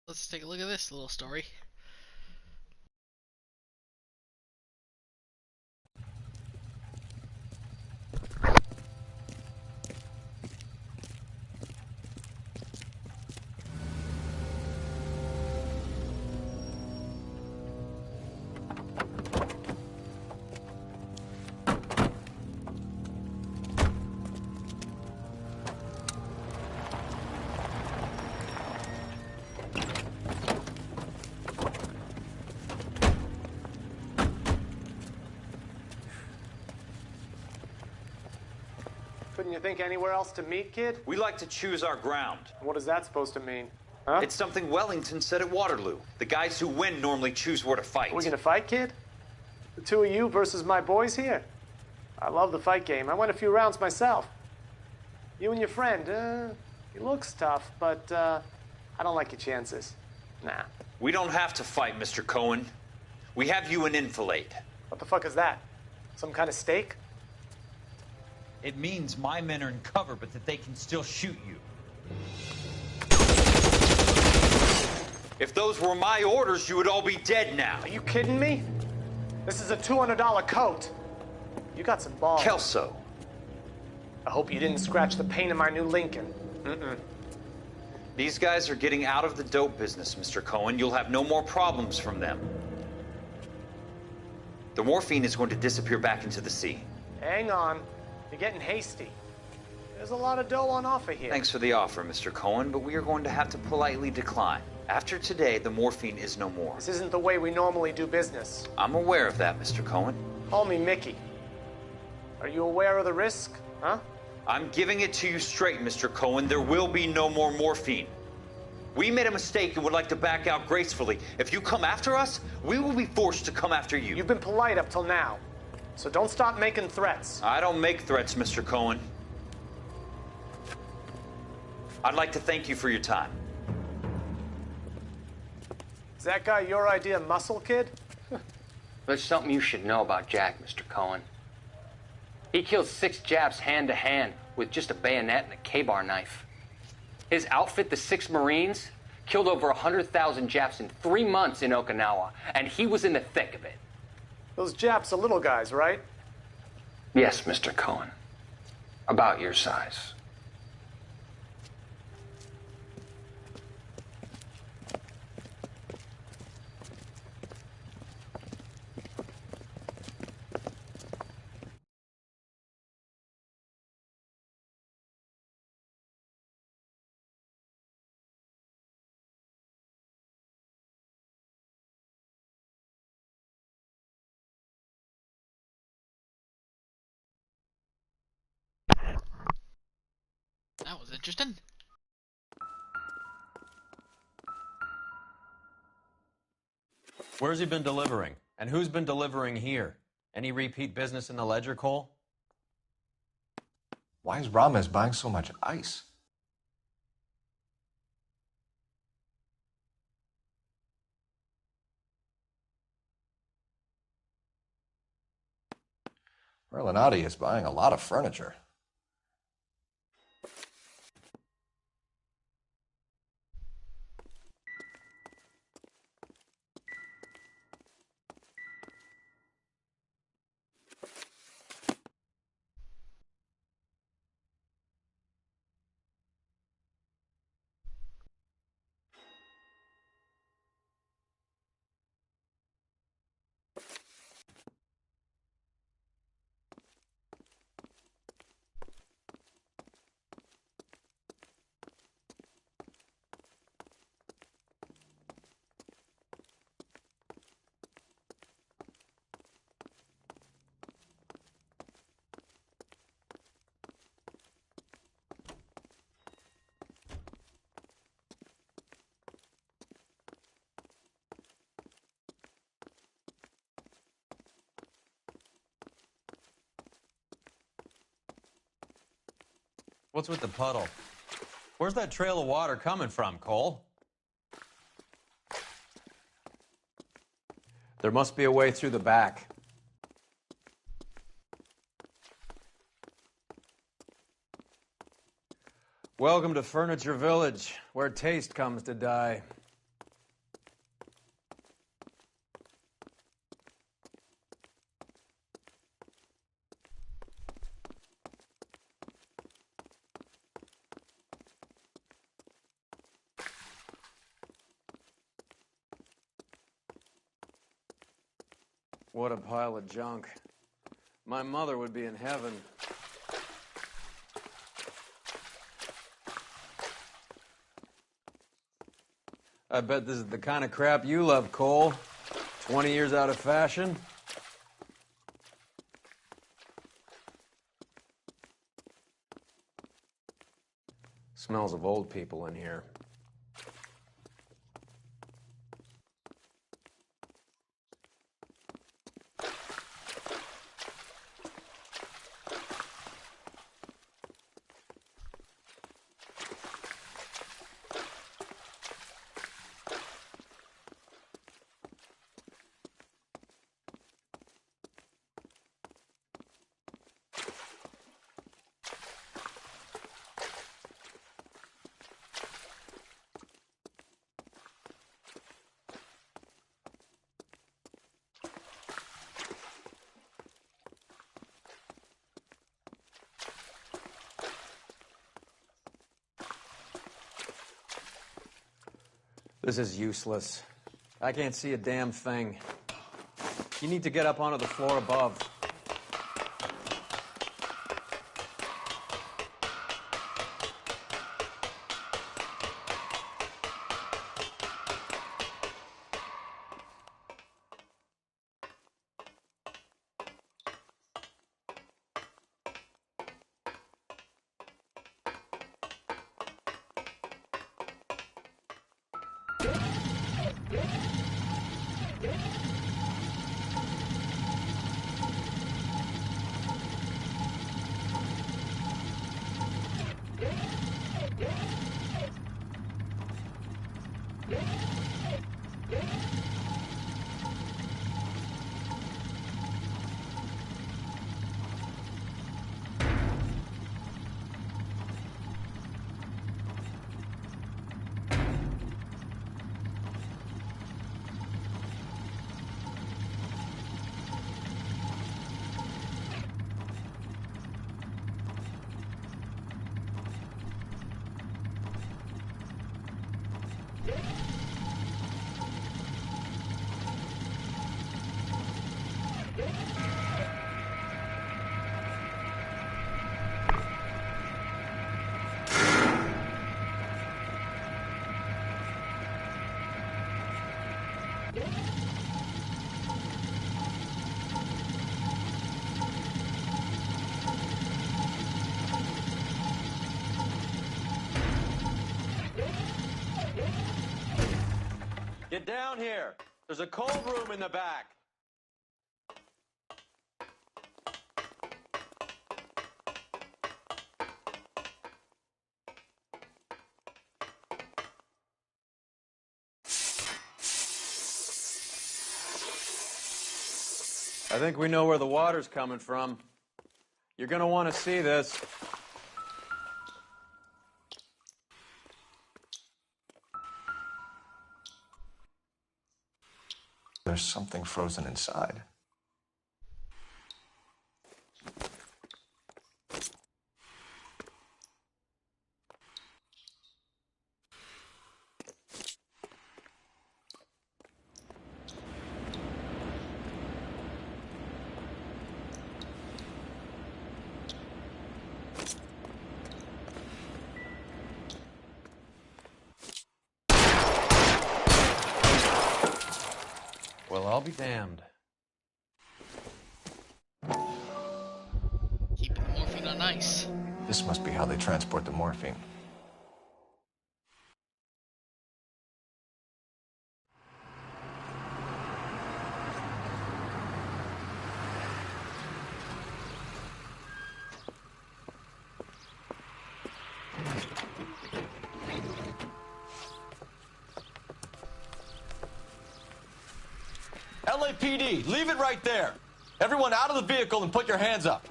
Speaker 1: Let's take a look at this little story.
Speaker 15: Couldn't you think anywhere else to meet, kid?
Speaker 16: We like to choose our ground.
Speaker 15: What is that supposed to mean? Huh?
Speaker 16: It's something Wellington said at Waterloo. The guys who win normally choose where to fight.
Speaker 15: Are we gonna fight, kid? The two of you versus my boys here? I love the fight game. I went a few rounds myself. You and your friend, he looks tough, but I don't like your chances. Nah.
Speaker 16: We don't have to fight, Mr. Cohen. We have you in enfilade.
Speaker 15: What the fuck is that? Some kind of steak?
Speaker 16: It means my men are in cover, but that they can still shoot you. If those were my orders, you would all be dead now.
Speaker 15: Are you kidding me? This is a $200 coat. You got some balls.
Speaker 16: Kelso.
Speaker 15: I hope you didn't scratch the paint of my new Lincoln. Mm-mm.
Speaker 16: These guys are getting out of the dope business, Mr. Cohen. You'll have no more problems from them. The morphine is going to disappear back into the sea.
Speaker 15: Hang on. You're getting hasty. There's a lot of dough on offer here.
Speaker 16: Thanks for the offer, Mr. Cohen, but we are going to have to politely decline. After today, the morphine is no more.
Speaker 15: This isn't the way we normally do business.
Speaker 16: I'm aware of that, Mr. Cohen.
Speaker 15: Call me Mickey. Are you aware of the risk, huh?
Speaker 16: I'm giving it to you straight, Mr. Cohen. There will be no more morphine. We made a mistake and would like to back out gracefully. If you come after us, we will be forced to come after you.
Speaker 15: You've been polite up till now, so don't stop making threats.
Speaker 16: I don't make threats, Mr. Cohen. I'd like to thank you for your time.
Speaker 15: Is that guy your idea, Muscle Kid?
Speaker 17: There's something you should know about Jack, Mr. Cohen. He killed 6 Japs hand to hand with just a bayonet and a K-bar knife. His outfit, the 6 Marines, killed over 100,000 Japs in 3 months in Okinawa, and he was in the thick of it.
Speaker 15: Those Japs are little guys, right?
Speaker 17: Yes, Mr. Cohen. About your size.
Speaker 1: That was interesting.
Speaker 3: Where's he been delivering? And who's been delivering here? Any repeat business in the ledger, Cole?
Speaker 4: Why is Ramos buying so much ice? Merlinotti is buying a lot of furniture.
Speaker 3: What's with the puddle? Where's that trail of water coming from, Cole?
Speaker 8: There must be a way through the back. Welcome to Furniture Village, where taste comes to die. What a pile of junk. My mother would be in heaven. I bet this is the kind of crap you love, Cole. 20 years out of fashion. Smells of old people in here.
Speaker 3: This is useless. I can't see a damn thing. You need to get up onto the floor above. Get down here. There's a cold room in the back. I think we know where the water's coming from. You're gonna want to see this.
Speaker 4: There's something frozen inside.
Speaker 3: Well, I'll be damned.
Speaker 1: Keeping the morphine on ice.
Speaker 4: This must be how they transport the morphine.
Speaker 3: LAPD, leave it right there. Everyone out of the vehicle and put your hands up.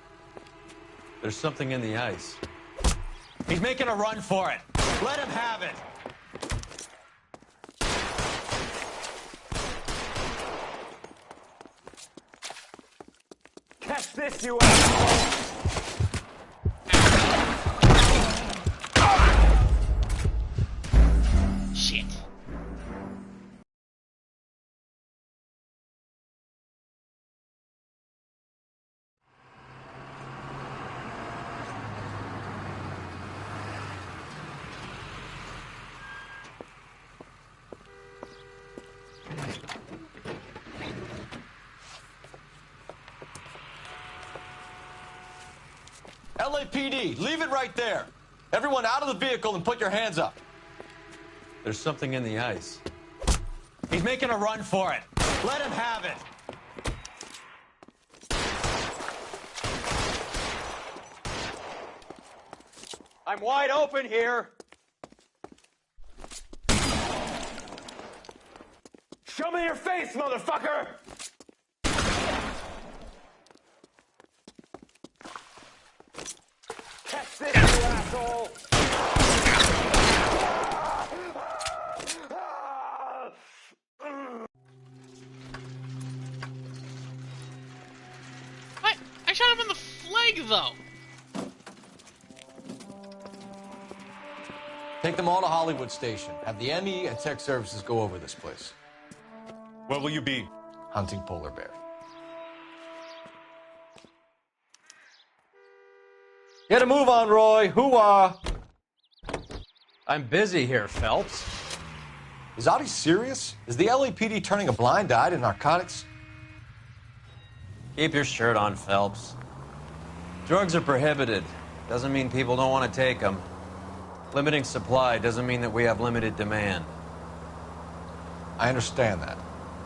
Speaker 3: There's something in the ice. He's making a run for it. Let him have it.
Speaker 9: Catch this, you asshole!
Speaker 1: Shit.
Speaker 3: LAPD, leave it right there. Everyone out of the vehicle and put your hands up. There's something in the ice. He's making a run for it. Let him have it. I'm wide open here.
Speaker 9: Show me your face, motherfucker! Catch this, you asshole!
Speaker 1: I shot him in the flag, though.
Speaker 4: Take them all to Hollywood Station. Have the ME and tech services go over this place.
Speaker 11: Where will you be?
Speaker 4: Hunting polar bear. Get a move on, Roy. Hoo-ah.
Speaker 3: I'm busy here, Phelps.
Speaker 4: Is Audie serious? Is the LAPD turning a blind eye to narcotics?
Speaker 3: Keep your shirt on, Phelps. Drugs are prohibited. Doesn't mean people don't want to take them. Limiting supply doesn't mean that we have limited demand.
Speaker 4: I understand that.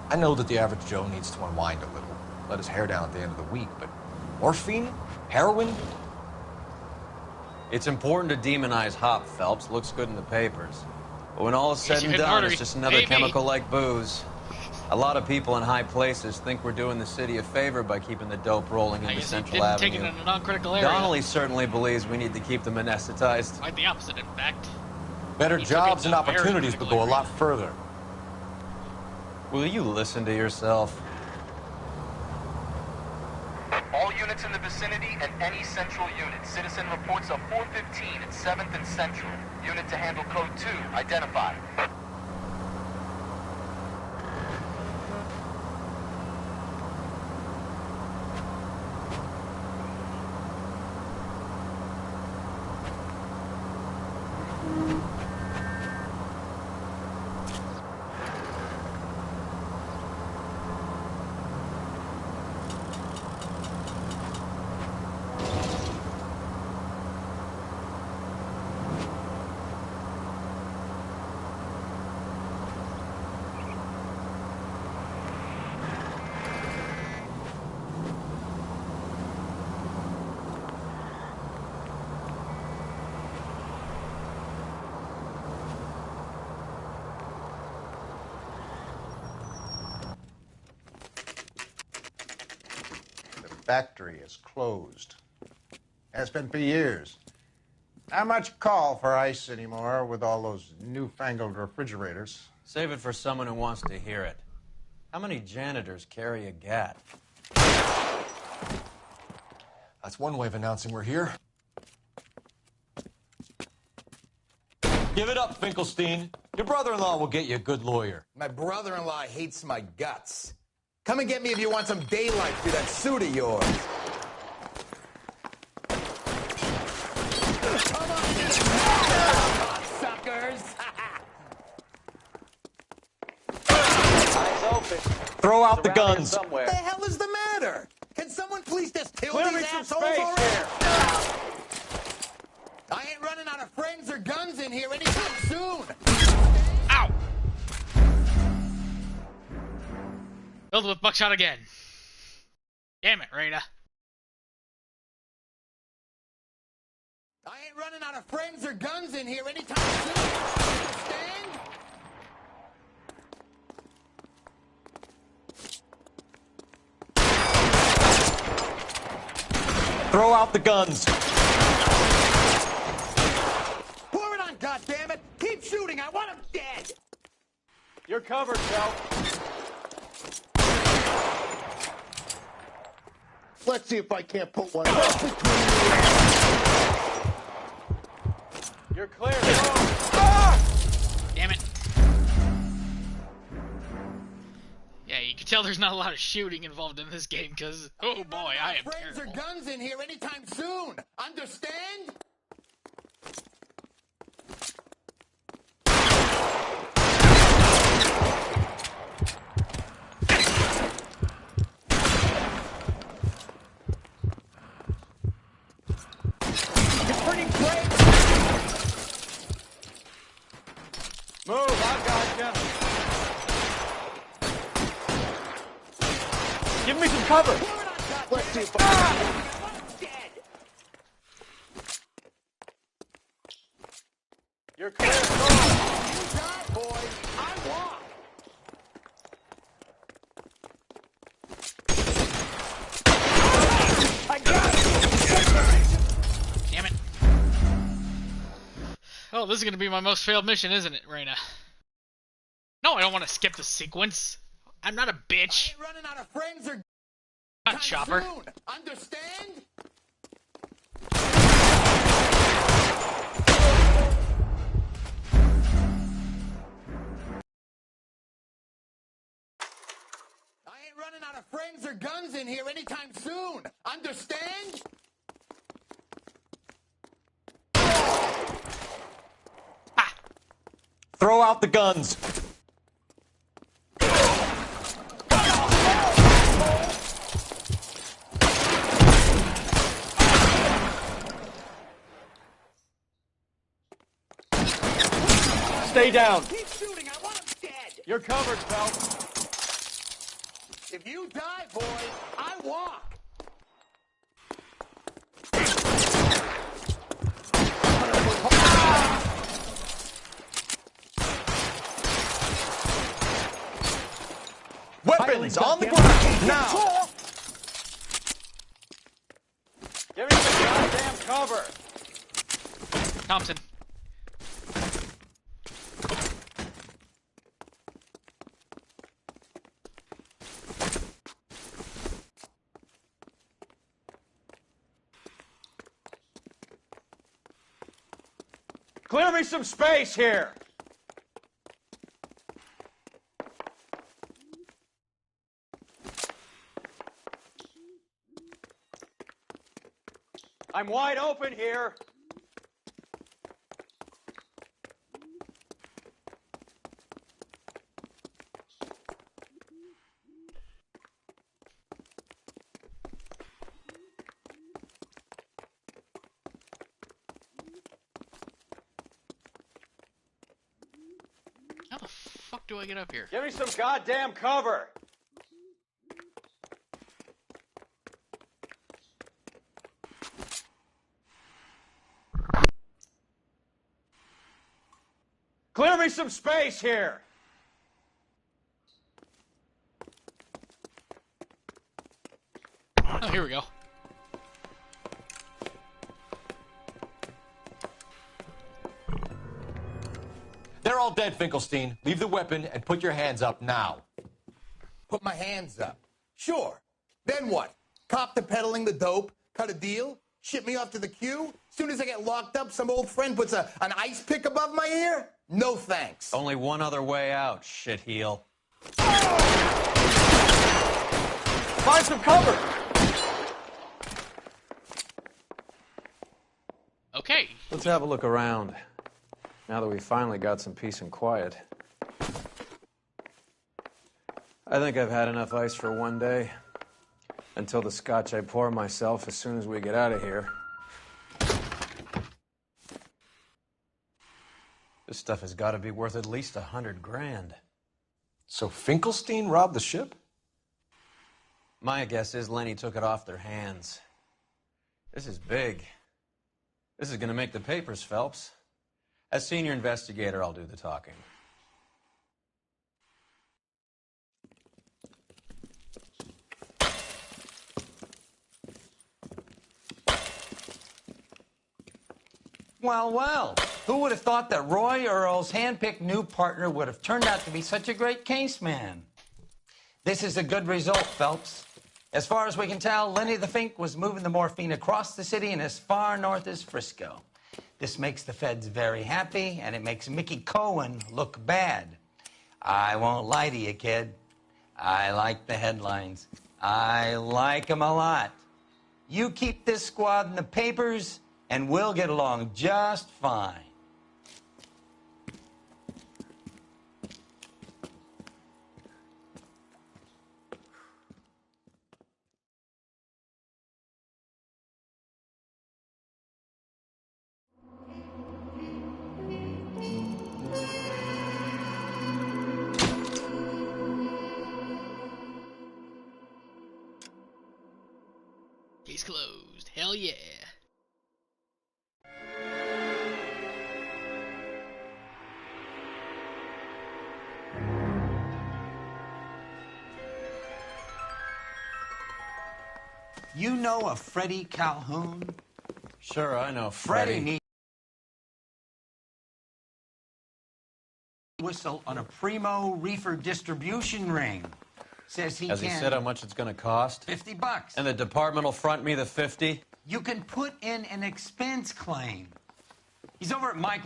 Speaker 4: I know that the average Joe needs to unwind a little, let his hair down at the end of the week, but morphine? Heroin?
Speaker 3: It's important to demonize hop, Phelps. Looks good in the papers. But when all is said and done, it's just another chemical like booze. A lot of people in high places think we're doing the city a favor by keeping the dope rolling into Central Avenue.
Speaker 1: Taking it in a non-critical area.
Speaker 3: Donnelly certainly believes we need to keep them anesthetized.
Speaker 1: Quite the opposite, in fact.
Speaker 4: Better jobs and opportunities would go a lot further.
Speaker 3: Will you listen to yourself?
Speaker 12: All units in the vicinity and any central unit. Citizen reports of 415 at 7th and Central. Unit to handle code 2. Identify.
Speaker 18: Factory is closed. Has been for years. Not much call for ice anymore with all those newfangled refrigerators.
Speaker 3: Save it for someone who wants to hear it. How many janitors carry a gat?
Speaker 4: That's one way of announcing we're here. Give it up, Finkelstein. Your brother-in-law will get you a good lawyer.
Speaker 19: My brother-in-law hates my guts. Come and get me if you want some daylight through that suit of yours. Come on, suckers!
Speaker 13: Eyes open.
Speaker 4: Throw out the guns.
Speaker 19: What the hell is the matter? Can someone please just kill
Speaker 13: Clear me
Speaker 19: these
Speaker 13: some
Speaker 19: assholes
Speaker 13: space
Speaker 19: already?
Speaker 13: here.
Speaker 19: I ain't running out of friends or guns in here anytime soon.
Speaker 1: Ow! Filled with buckshot again. Damn it, Rita.
Speaker 19: I ain't running out of friends or guns in here anytime soon. Understand?
Speaker 4: Throw out the guns.
Speaker 19: Pour it on, goddammit! Keep shooting! I want him dead!
Speaker 13: You're covered, Kel.
Speaker 9: Let's see if I can't put one
Speaker 13: You're clear.
Speaker 1: Damn it. Yeah, you can tell there's not a lot of shooting involved in this game, because, oh boy, I am
Speaker 19: Friends
Speaker 1: terrible.
Speaker 19: or guns in here anytime soon. Understand?
Speaker 13: It's pretty great. Move, I gotcha.
Speaker 4: Give me some cover.
Speaker 9: Let's see if I
Speaker 13: You're clear.
Speaker 19: You got, boys. I won.
Speaker 13: I got it.
Speaker 1: Damn it. Oh, this is going to be my most failed mission, isn't it, Raina? No, I don't want to skip the sequence. I'm not a bitch.
Speaker 19: I ain't running out of friends or
Speaker 1: Not Chopper.
Speaker 19: soon. Understand? in here anytime soon. Understand?
Speaker 3: Throw out the guns. Stay down.
Speaker 19: Keep shooting. I want him dead.
Speaker 3: You're covered, Phelps.
Speaker 19: If you die, boy, I walk.
Speaker 3: Weapons on the ground now. Give me the goddamn cover.
Speaker 1: Thompson.
Speaker 3: Clear me some space here. I'm wide open here.
Speaker 1: How the fuck do I get up here?
Speaker 3: Give me some goddamn cover. Clear me some space here.
Speaker 1: Oh, here we go.
Speaker 4: They're all dead, Finkelstein. Leave the weapon and put your hands up now.
Speaker 19: Put my hands up. Sure. Then what? Cop to peddling the dope? Cut a deal? Ship me off to the queue? Soon as I get locked up, some old friend puts an ice pick above my ear? No thanks.
Speaker 3: Only one other way out, shitheel. Find some cover.
Speaker 1: Okay.
Speaker 20: Let's have a look around. Now that we finally got some peace and quiet. I think I've had enough ice for one day. Until the scotch I pour myself as soon as we get out of here.
Speaker 3: This stuff has got to be worth at least $100 grand.
Speaker 4: So Finkelstein robbed the ship?
Speaker 3: My guess is Lenny took it off their hands. This is big. This is going to make the papers, Phelps. As senior investigator, I'll do the talking.
Speaker 2: Well, well, who would have thought that Roy Earl's hand-picked new partner would have turned out to be such a great caseman? This is a good result, Phelps. As far as we can tell, Lenny the Fink was moving the morphine across the city and as far north as Frisco. This makes the feds very happy, and it makes Mickey Cohen look bad. I won't lie to you, kid. I like the headlines. I like them a lot. You keep this squad in the papers, and we'll get along just fine.
Speaker 1: Case closed. Hell yeah.
Speaker 2: You know a Freddie Calhoun?
Speaker 3: Sure, I know
Speaker 2: Freddie
Speaker 3: Freddie.
Speaker 2: needs whistle on a primo reefer distribution ring. Says he
Speaker 3: Has
Speaker 2: can.
Speaker 3: he said how much it's going to cost?
Speaker 2: $50.
Speaker 3: And the department will front me the 50?
Speaker 2: You can put in an expense claim. He's over at Mike.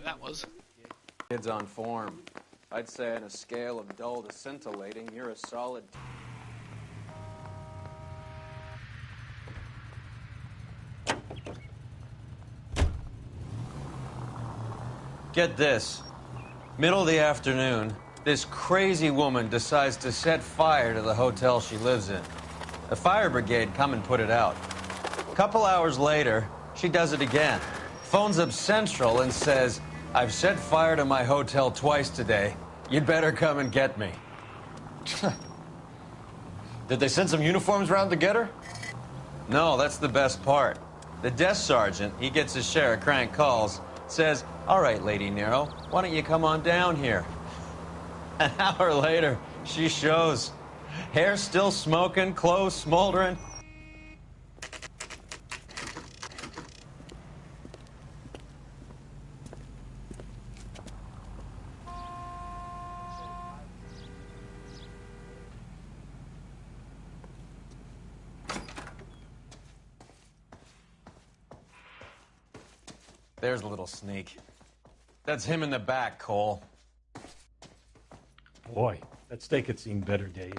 Speaker 1: that was.
Speaker 20: Kids on form. I'd say on a scale of dull to scintillating, you're a solid...
Speaker 3: Get this. Middle of the afternoon, this crazy woman decides to set fire to the hotel she lives in. The fire brigade come and put it out. A couple hours later, she does it again. Phones up Central and says, "I've set fire to my hotel twice today. You'd better come and get me."
Speaker 4: Did they send some uniforms around to get her?
Speaker 3: No, that's the best part. The desk sergeant, he gets his share of crank calls, says, "All right, Lady Nero, why don't you come on down here?" An hour later, she shows. Hair still smoking, clothes smoldering. There's a little sneak. That's him in the back, Cole.
Speaker 21: Boy, that steak had seen better days.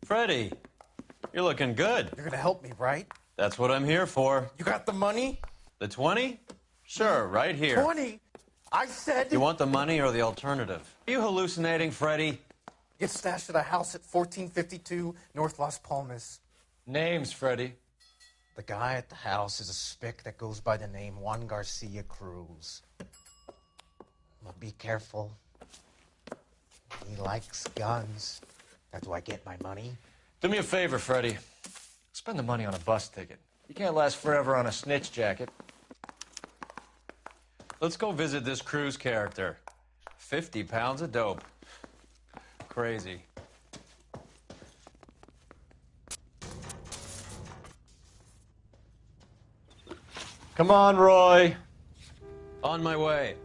Speaker 3: Freddie, you're looking good.
Speaker 19: You're gonna help me, right?
Speaker 3: That's what I'm here for.
Speaker 19: You got the money?
Speaker 3: The 20? Sure, right here.
Speaker 19: 20? I said...
Speaker 3: You want the money or the alternative? Are you hallucinating, Freddie?
Speaker 19: It's stashed at a house at 1452 North Las Palmas.
Speaker 4: Names, Freddie.
Speaker 19: The guy at the house is a spick that goes by the name Juan Garcia Cruz. Well, be careful. He likes guns. That's where I get my money.
Speaker 4: Do me a favor, Freddie. Spend the money on a bus ticket. You can't last forever on a snitch jacket.
Speaker 3: Let's go visit this Cruz character. 50 pounds of dope. Crazy.
Speaker 4: Come on, Roy.
Speaker 3: On my way.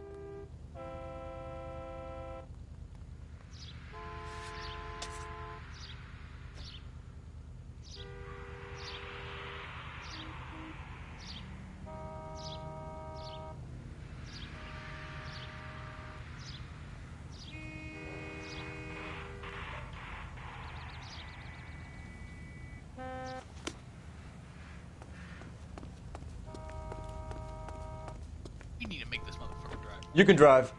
Speaker 1: We need to make this motherfucker drive.
Speaker 4: You can drive.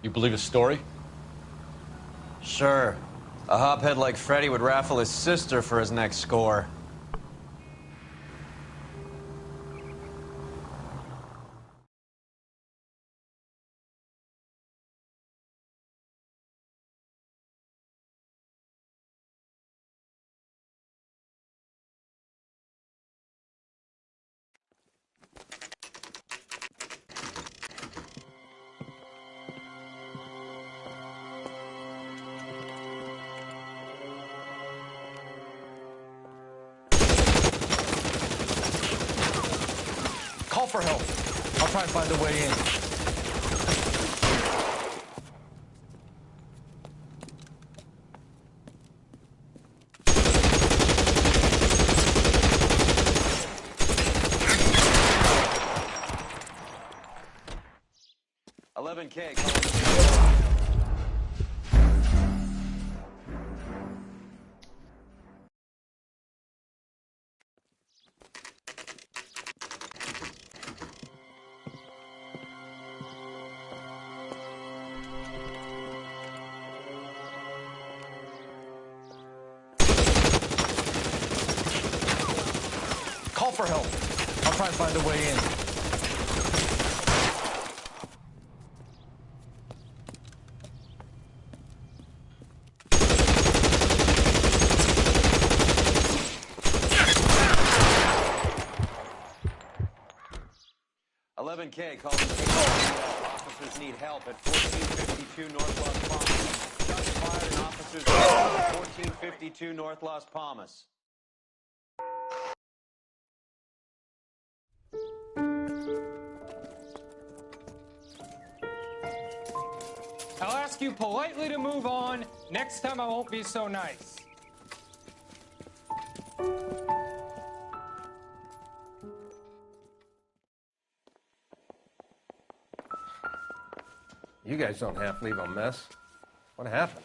Speaker 4: You believe his story?
Speaker 3: Sure. A hophead like Freddie would raffle his sister for his next score.
Speaker 4: Call for help. I'll try and find a way in.
Speaker 3: K.
Speaker 4: Call for help. I'll try and find a way in.
Speaker 3: K, calling officers need help at 1452 North Las Palmas. Shots fired and officers at 1452 North Las Palmas.
Speaker 22: I'll ask you politely to move on. Next time I won't be so nice.
Speaker 8: You guys don't half leave a mess. What happened?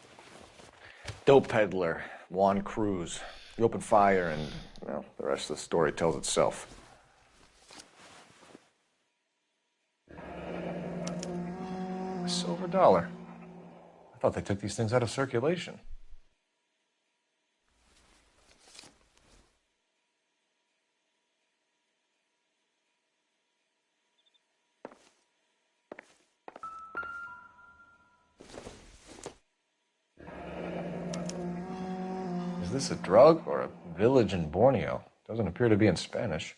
Speaker 4: Dope peddler, Juan Cruz. He opened fire and, well, the rest of the story tells itself. A silver dollar. I thought they took these things out of circulation. Is this a drug or a village in Borneo? Doesn't appear to be in Spanish.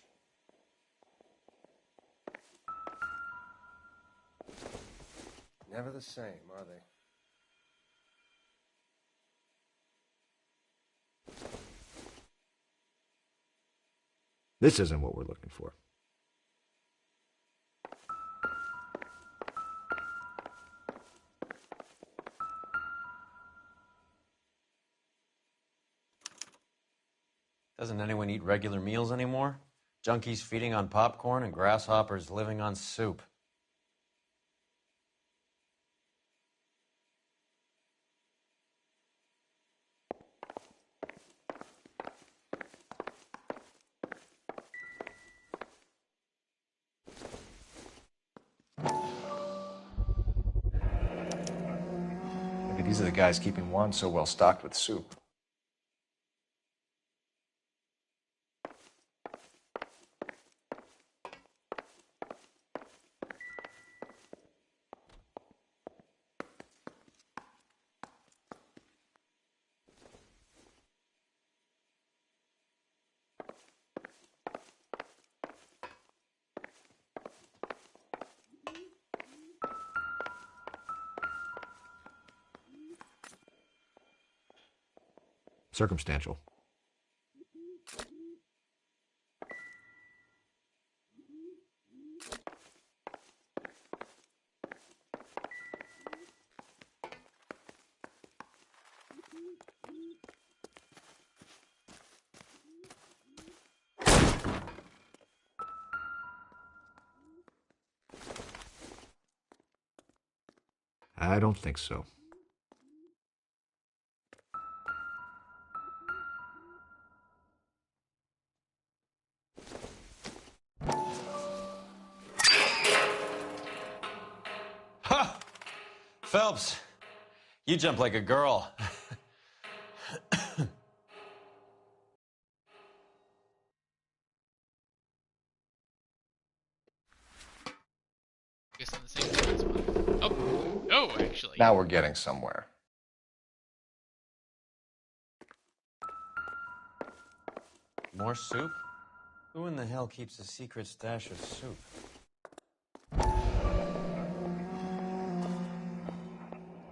Speaker 8: Never the same, are they?
Speaker 4: This isn't what we're looking for.
Speaker 3: Doesn't anyone eat regular meals anymore? Junkies feeding on popcorn and grasshoppers living on soup.
Speaker 4: Maybe these are the guys keeping Juan so well stocked with soup. Circumstantial. I don't think so.
Speaker 3: Ha! Phelps, you jump like a girl.
Speaker 1: Guess in the same spot. Oh, actually.
Speaker 4: Now we're getting somewhere.
Speaker 3: More soup? Who in the hell keeps a secret stash of soup?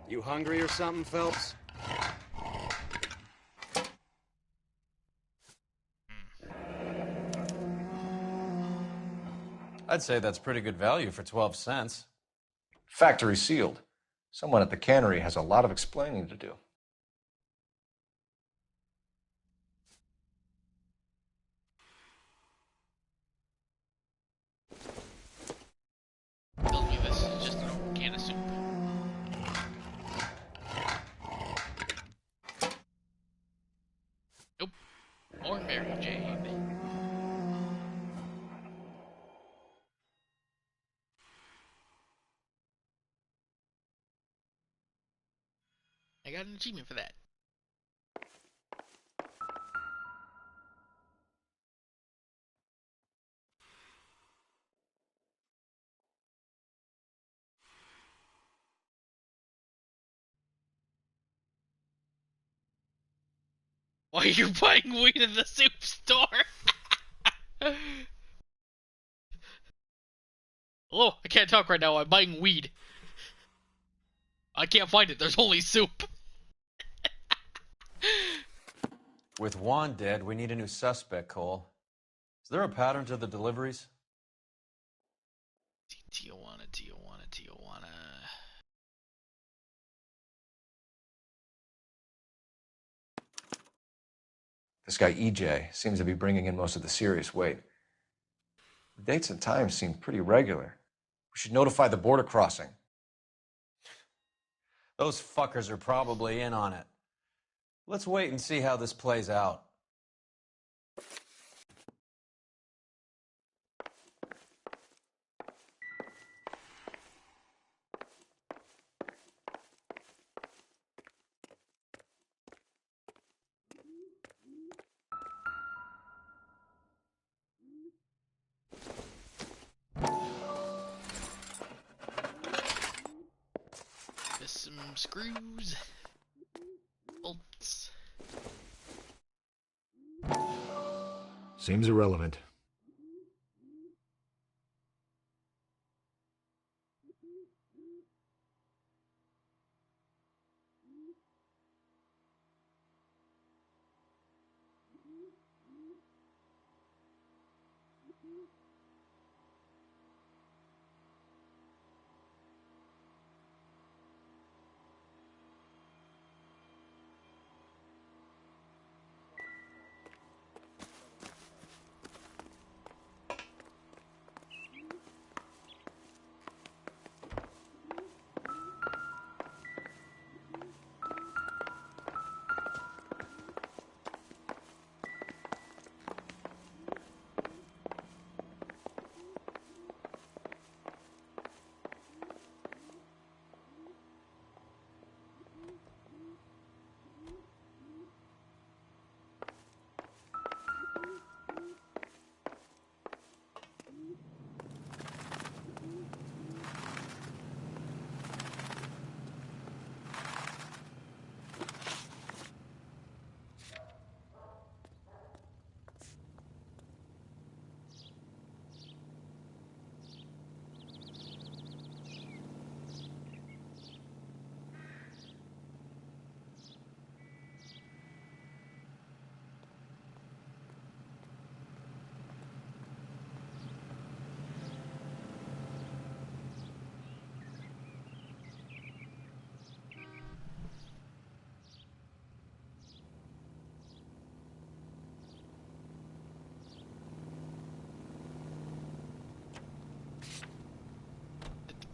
Speaker 20: You hungry or something, Phelps?
Speaker 3: I'd say that's pretty good value for 12 cents.
Speaker 4: Factory sealed. Someone at the cannery has a lot of explaining to do.
Speaker 1: Tell me this is just an old can of soup. Nope. More Mary Jane. I got an achievement for that. Why are you buying weed in the soup store? Hello, I can't talk right now. I'm buying weed. I can't find it. There's only soup.
Speaker 3: With Juan dead, we need a new suspect, Cole. Is there a pattern to the deliveries?
Speaker 1: Tijuana.
Speaker 4: This guy EJ seems to be bringing in most of the serious weight. The dates and times seem pretty regular. We should notify the border crossing.
Speaker 3: Those fuckers are probably in on it. Let's wait and see how this plays out.
Speaker 1: Just some screws, bolts.
Speaker 7: Seems irrelevant.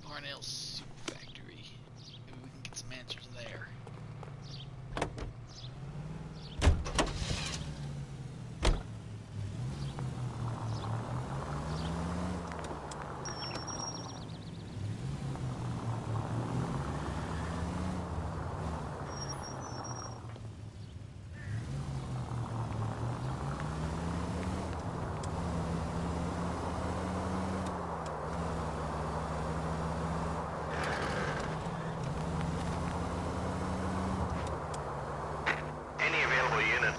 Speaker 1: Parnell Soup Factory. Maybe we can get some answers there.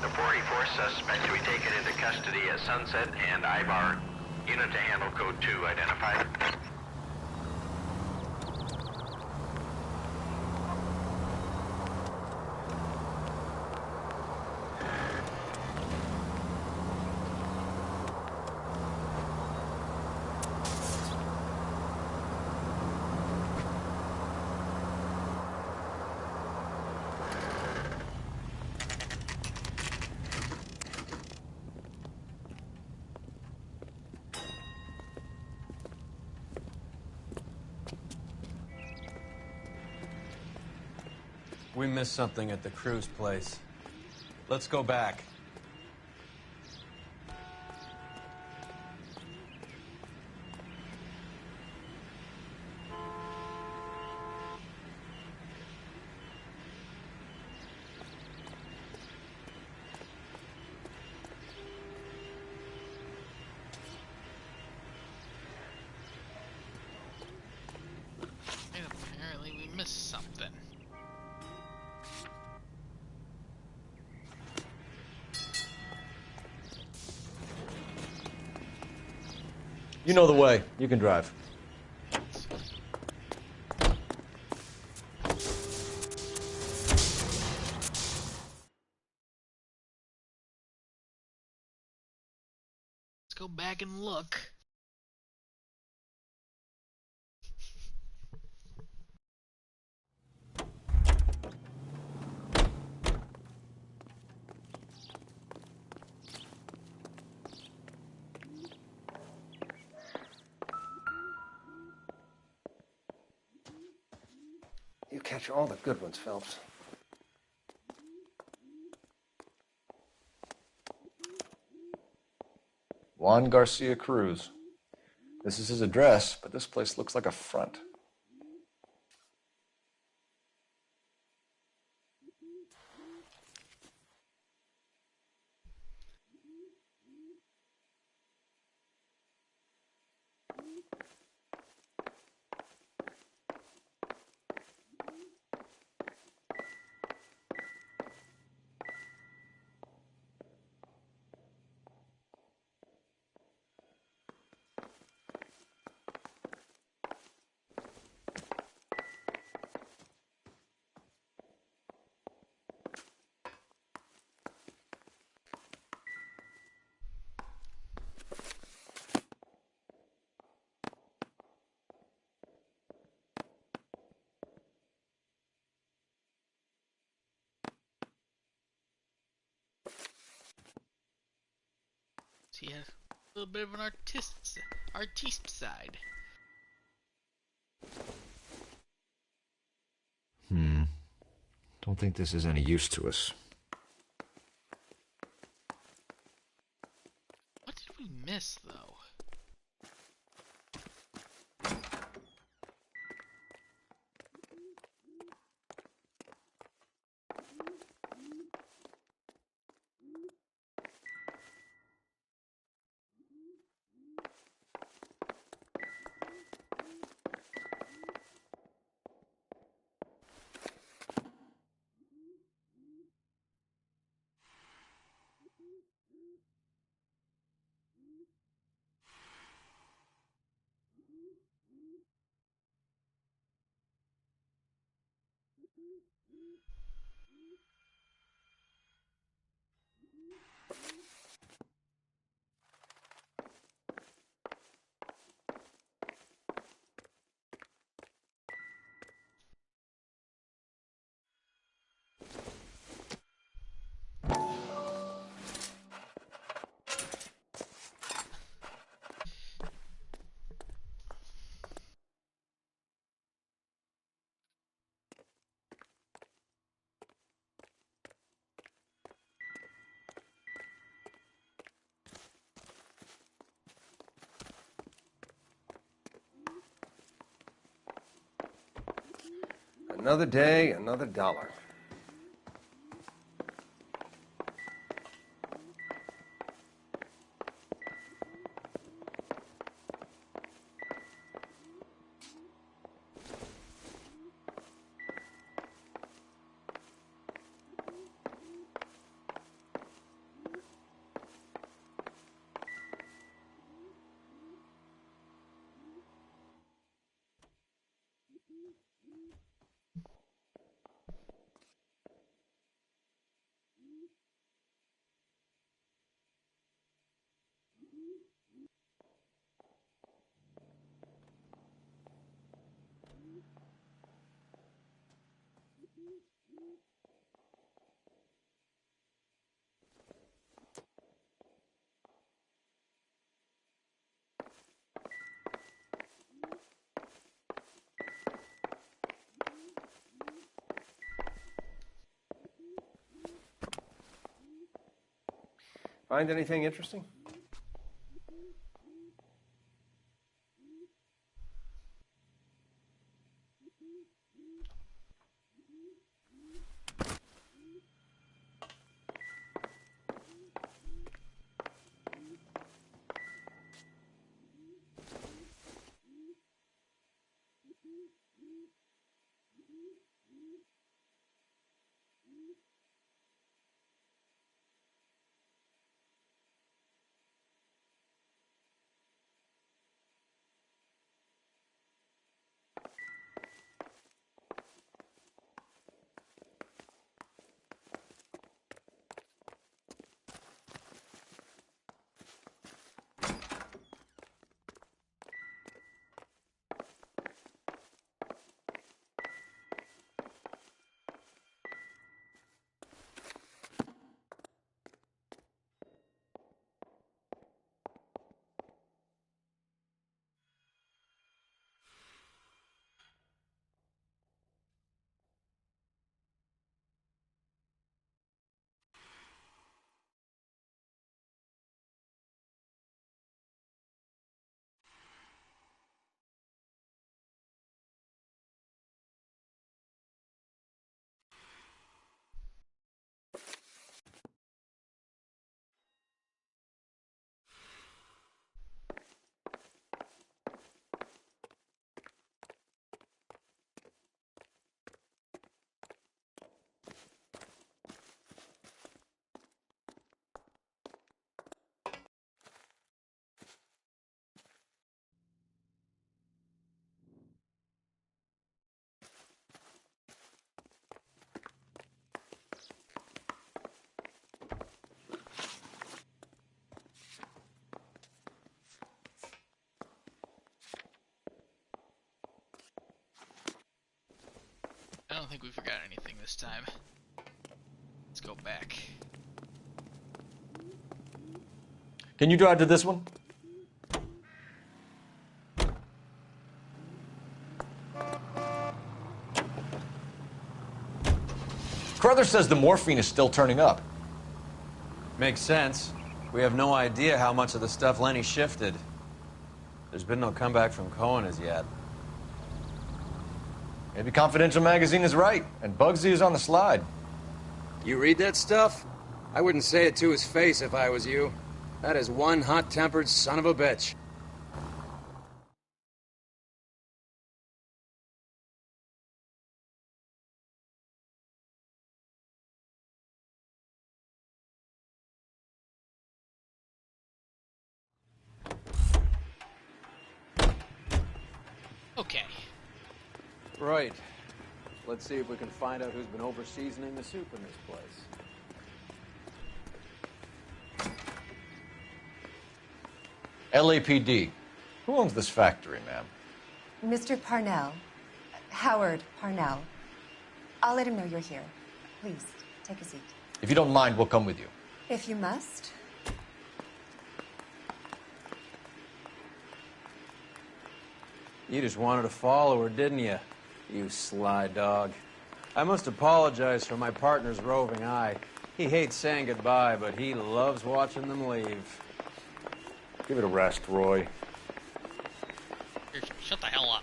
Speaker 10: The 44 suspect to be taken into custody at Sunset and Ibar. Unit to handle code 2 identified.
Speaker 3: We missed something at the cruise place. Let's go back.
Speaker 1: And apparently we missed something.
Speaker 4: You know the way. You can drive.
Speaker 1: Let's go back and look.
Speaker 8: catch all the good ones, Phelps.
Speaker 4: Juan Garcia Cruz. This is his address, but this place looks like a front.
Speaker 1: He has a little bit of an artiste side.
Speaker 7: Don't think this is any use to us.
Speaker 1: What did we miss, though?
Speaker 8: Another day, another dollar. Find anything interesting?
Speaker 1: think we forgot anything this time. Let's go back.
Speaker 4: Can you drive to this one? Carruthers says the morphine is still turning up.
Speaker 20: Makes sense. We have no idea how much of the stuff Lenny shifted. There's been no comeback from Cohen as yet.
Speaker 4: Maybe Confidential Magazine is right, and Bugsy is on the slide.
Speaker 13: You read that stuff? I wouldn't say it to his face if I was you. That is one hot-tempered son of a bitch.
Speaker 1: Okay.
Speaker 20: Right. Let's see if we can find out who's been over-seasoning the soup in this place.
Speaker 4: LAPD. Who owns this factory, ma'am?
Speaker 5: Mr. Parnell. Howard Parnell. I'll let him know you're here. Please, take a seat.
Speaker 4: If you don't mind, we'll come with you.
Speaker 5: If you must.
Speaker 20: You just wanted to follow her, didn't you? You sly dog. I must apologize for my partner's roving eye. He hates saying goodbye, but he loves watching them leave.
Speaker 7: Give it a rest, Roy.
Speaker 1: Shut the hell up.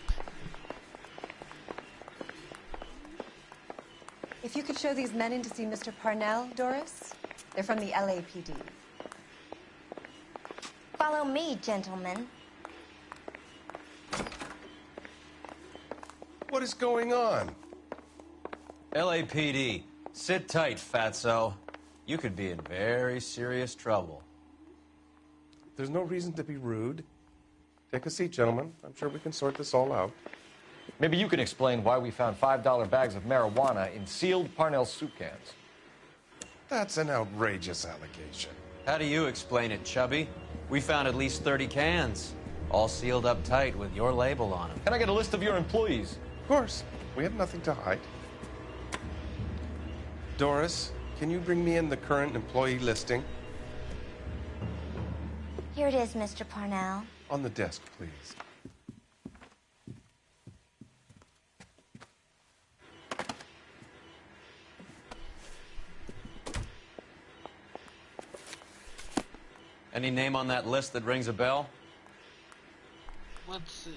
Speaker 5: If you could show these men in to see Mr. Parnell, Doris. They're from the LAPD.
Speaker 22: Follow me, gentlemen.
Speaker 8: What is going on?
Speaker 20: LAPD, sit tight, fatso. You could be in very serious trouble.
Speaker 8: There's no reason to be rude. Take a seat, gentlemen. I'm sure we can sort this all out.
Speaker 4: Maybe you can explain why we found $5 bags of marijuana in sealed Parnell soup cans.
Speaker 8: That's an outrageous allegation.
Speaker 20: How do you explain it, Chubby? We found at least 30 cans, all sealed up tight with your label on them.
Speaker 4: Can I get a list of your employees?
Speaker 8: Of course. We have nothing to hide. Doris, can you bring me in the current employee listing?
Speaker 22: Here it is, Mr. Parnell.
Speaker 8: On the desk, please.
Speaker 20: Any name on that list that rings a bell?
Speaker 1: Let's see.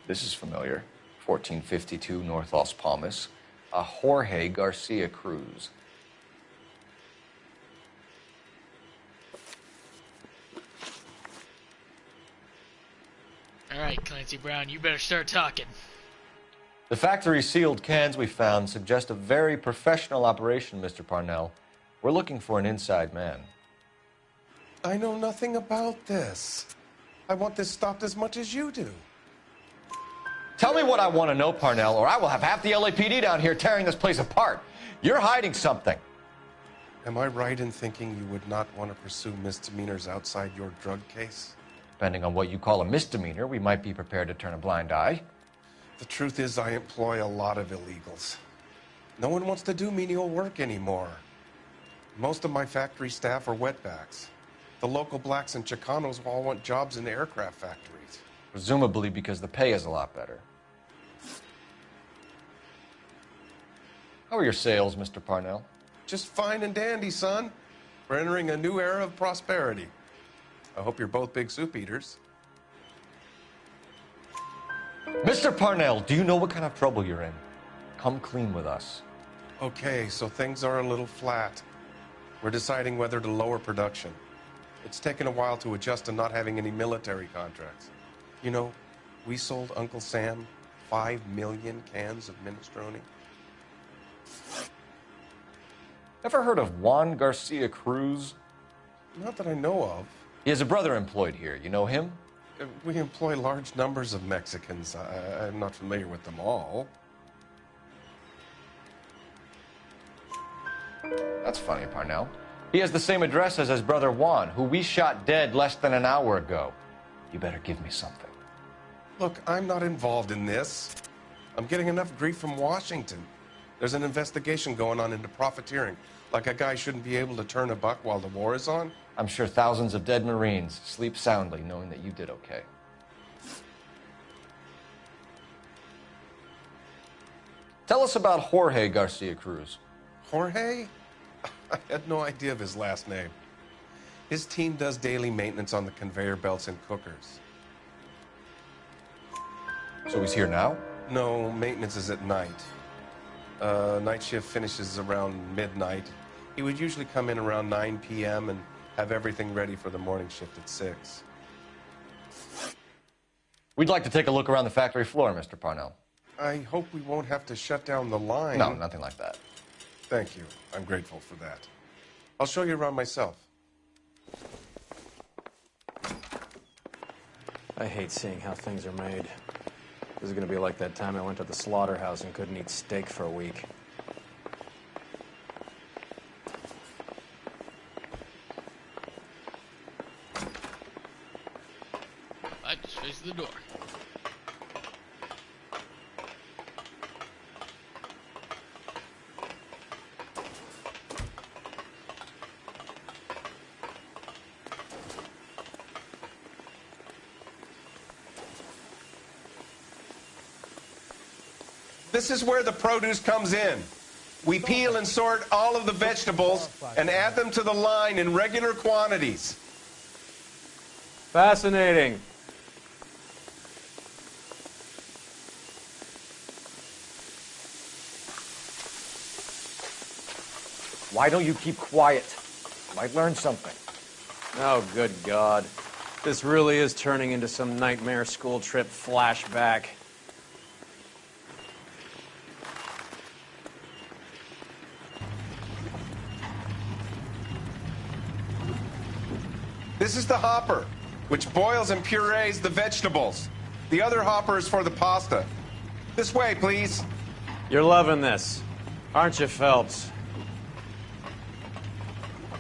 Speaker 4: This is familiar. 1452 North Las Palmas. A Jorge Garcia Cruz.
Speaker 1: All right, Clancy Brown, you better start talking.
Speaker 4: The factory sealed cans we found suggest a very professional operation, Mr. Parnell. We're looking for an inside man.
Speaker 8: I know nothing about this. I want this stopped as much as you do.
Speaker 4: Tell me what I want to know, Parnell, or I will have half the LAPD down here tearing this place apart. You're hiding something.
Speaker 8: Am I right in thinking you would not want to pursue misdemeanors outside your drug case?
Speaker 4: Depending on what you call a misdemeanor, we might be prepared to turn a blind eye.
Speaker 8: The truth is, I employ a lot of illegals. No one wants to do menial work anymore. Most of my factory staff are wetbacks. The local blacks and Chicanos all want jobs in the aircraft factories.
Speaker 4: Presumably because the pay is a lot better. How are your sales, Mr. Parnell?
Speaker 8: Just fine and dandy, son. We're entering a new era of prosperity. I hope you're both big soup eaters.
Speaker 4: Mr. Parnell, do you know what kind of trouble you're in? Come clean with us.
Speaker 8: Okay, so things are a little flat. We're deciding whether to lower production. It's taken a while to adjust to not having any military contracts. You know, we sold Uncle Sam 5 million cans of minestrone.
Speaker 4: Ever heard of Juan Garcia Cruz?
Speaker 8: Not that I know of.
Speaker 4: He has a brother employed here. You know him?
Speaker 8: We employ large numbers of Mexicans. I'm not familiar with them all.
Speaker 4: That's funny, Parnell. He has the same address as his brother Juan, who we shot dead less than an hour ago. You better give me something.
Speaker 8: Look, I'm not involved in this. I'm getting enough grief from Washington. There's an investigation going on into profiteering. Like a guy shouldn't be able to turn a buck while the war is on.
Speaker 4: I'm sure thousands of dead Marines sleep soundly knowing that you did okay. Tell us about Jorge Garcia Cruz.
Speaker 8: Jorge? I had no idea of his last name. His team does daily maintenance on the conveyor belts and cookers.
Speaker 4: So he's here now?
Speaker 8: No, maintenance is at night. Night shift finishes around midnight. He would usually come in around 9 p.m. and have everything ready for the morning shift at 6.
Speaker 4: We'd like to take a look around the factory floor, Mr. Parnell.
Speaker 8: I hope we won't have to shut down the line.
Speaker 4: No, nothing like that.
Speaker 8: Thank you. I'm grateful for that. I'll show you around myself.
Speaker 20: I hate seeing how things are made. This is gonna be like that time I went to the slaughterhouse and couldn't eat steak for a week.
Speaker 1: I just faced the door.
Speaker 8: This is where the produce comes in. We peel and sort all of the vegetables and add them to the line in regular quantities.
Speaker 20: Fascinating.
Speaker 4: Why don't you keep quiet? You might learn something.
Speaker 20: Oh, good God. This really is turning into some nightmare school trip flashback.
Speaker 8: This is the hopper, which boils and purees the vegetables. The other hopper is for the pasta. This way, please.
Speaker 20: You're loving this, aren't you, Phelps?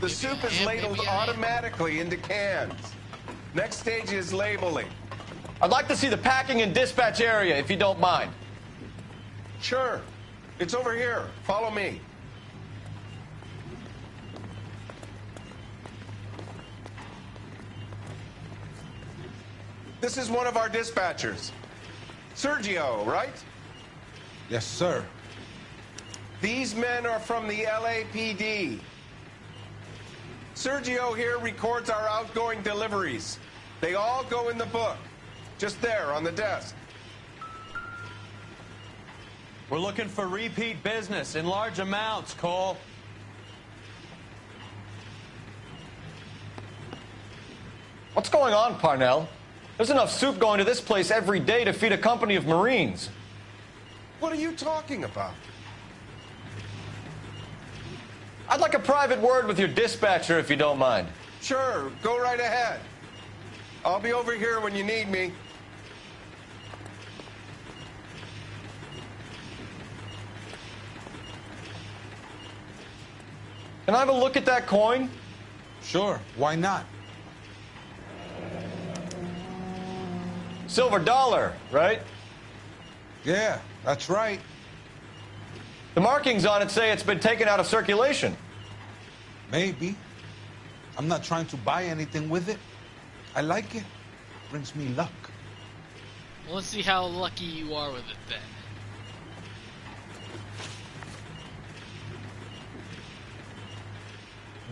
Speaker 8: The soup is ladled automatically into cans. Next stage is labeling.
Speaker 4: I'd like to see the packing and dispatch area, if you don't mind.
Speaker 8: Sure. It's over here. Follow me. This is one of our dispatchers. Sergio, right?
Speaker 6: Yes, sir.
Speaker 8: These men are from the LAPD. Sergio here records our outgoing deliveries. They all go in the book. Just there on the desk.
Speaker 3: We're looking for repeat business in large amounts, Cole.
Speaker 4: What's going on, Parnell? There's enough soup going to this place every day to feed a company of Marines.
Speaker 8: What are you talking about?
Speaker 4: I'd like a private word with your dispatcher, if you don't mind.
Speaker 8: Sure, go right ahead. I'll be over here when you need me.
Speaker 4: Can I have a look at that coin?
Speaker 6: Sure, why not?
Speaker 4: Silver dollar, right?
Speaker 6: Yeah, that's right.
Speaker 4: The markings on it say it's been taken out of circulation.
Speaker 6: Maybe. I'm not trying to buy anything with it. I like it. Brings me luck.
Speaker 1: Well, let's see how lucky you are with it then.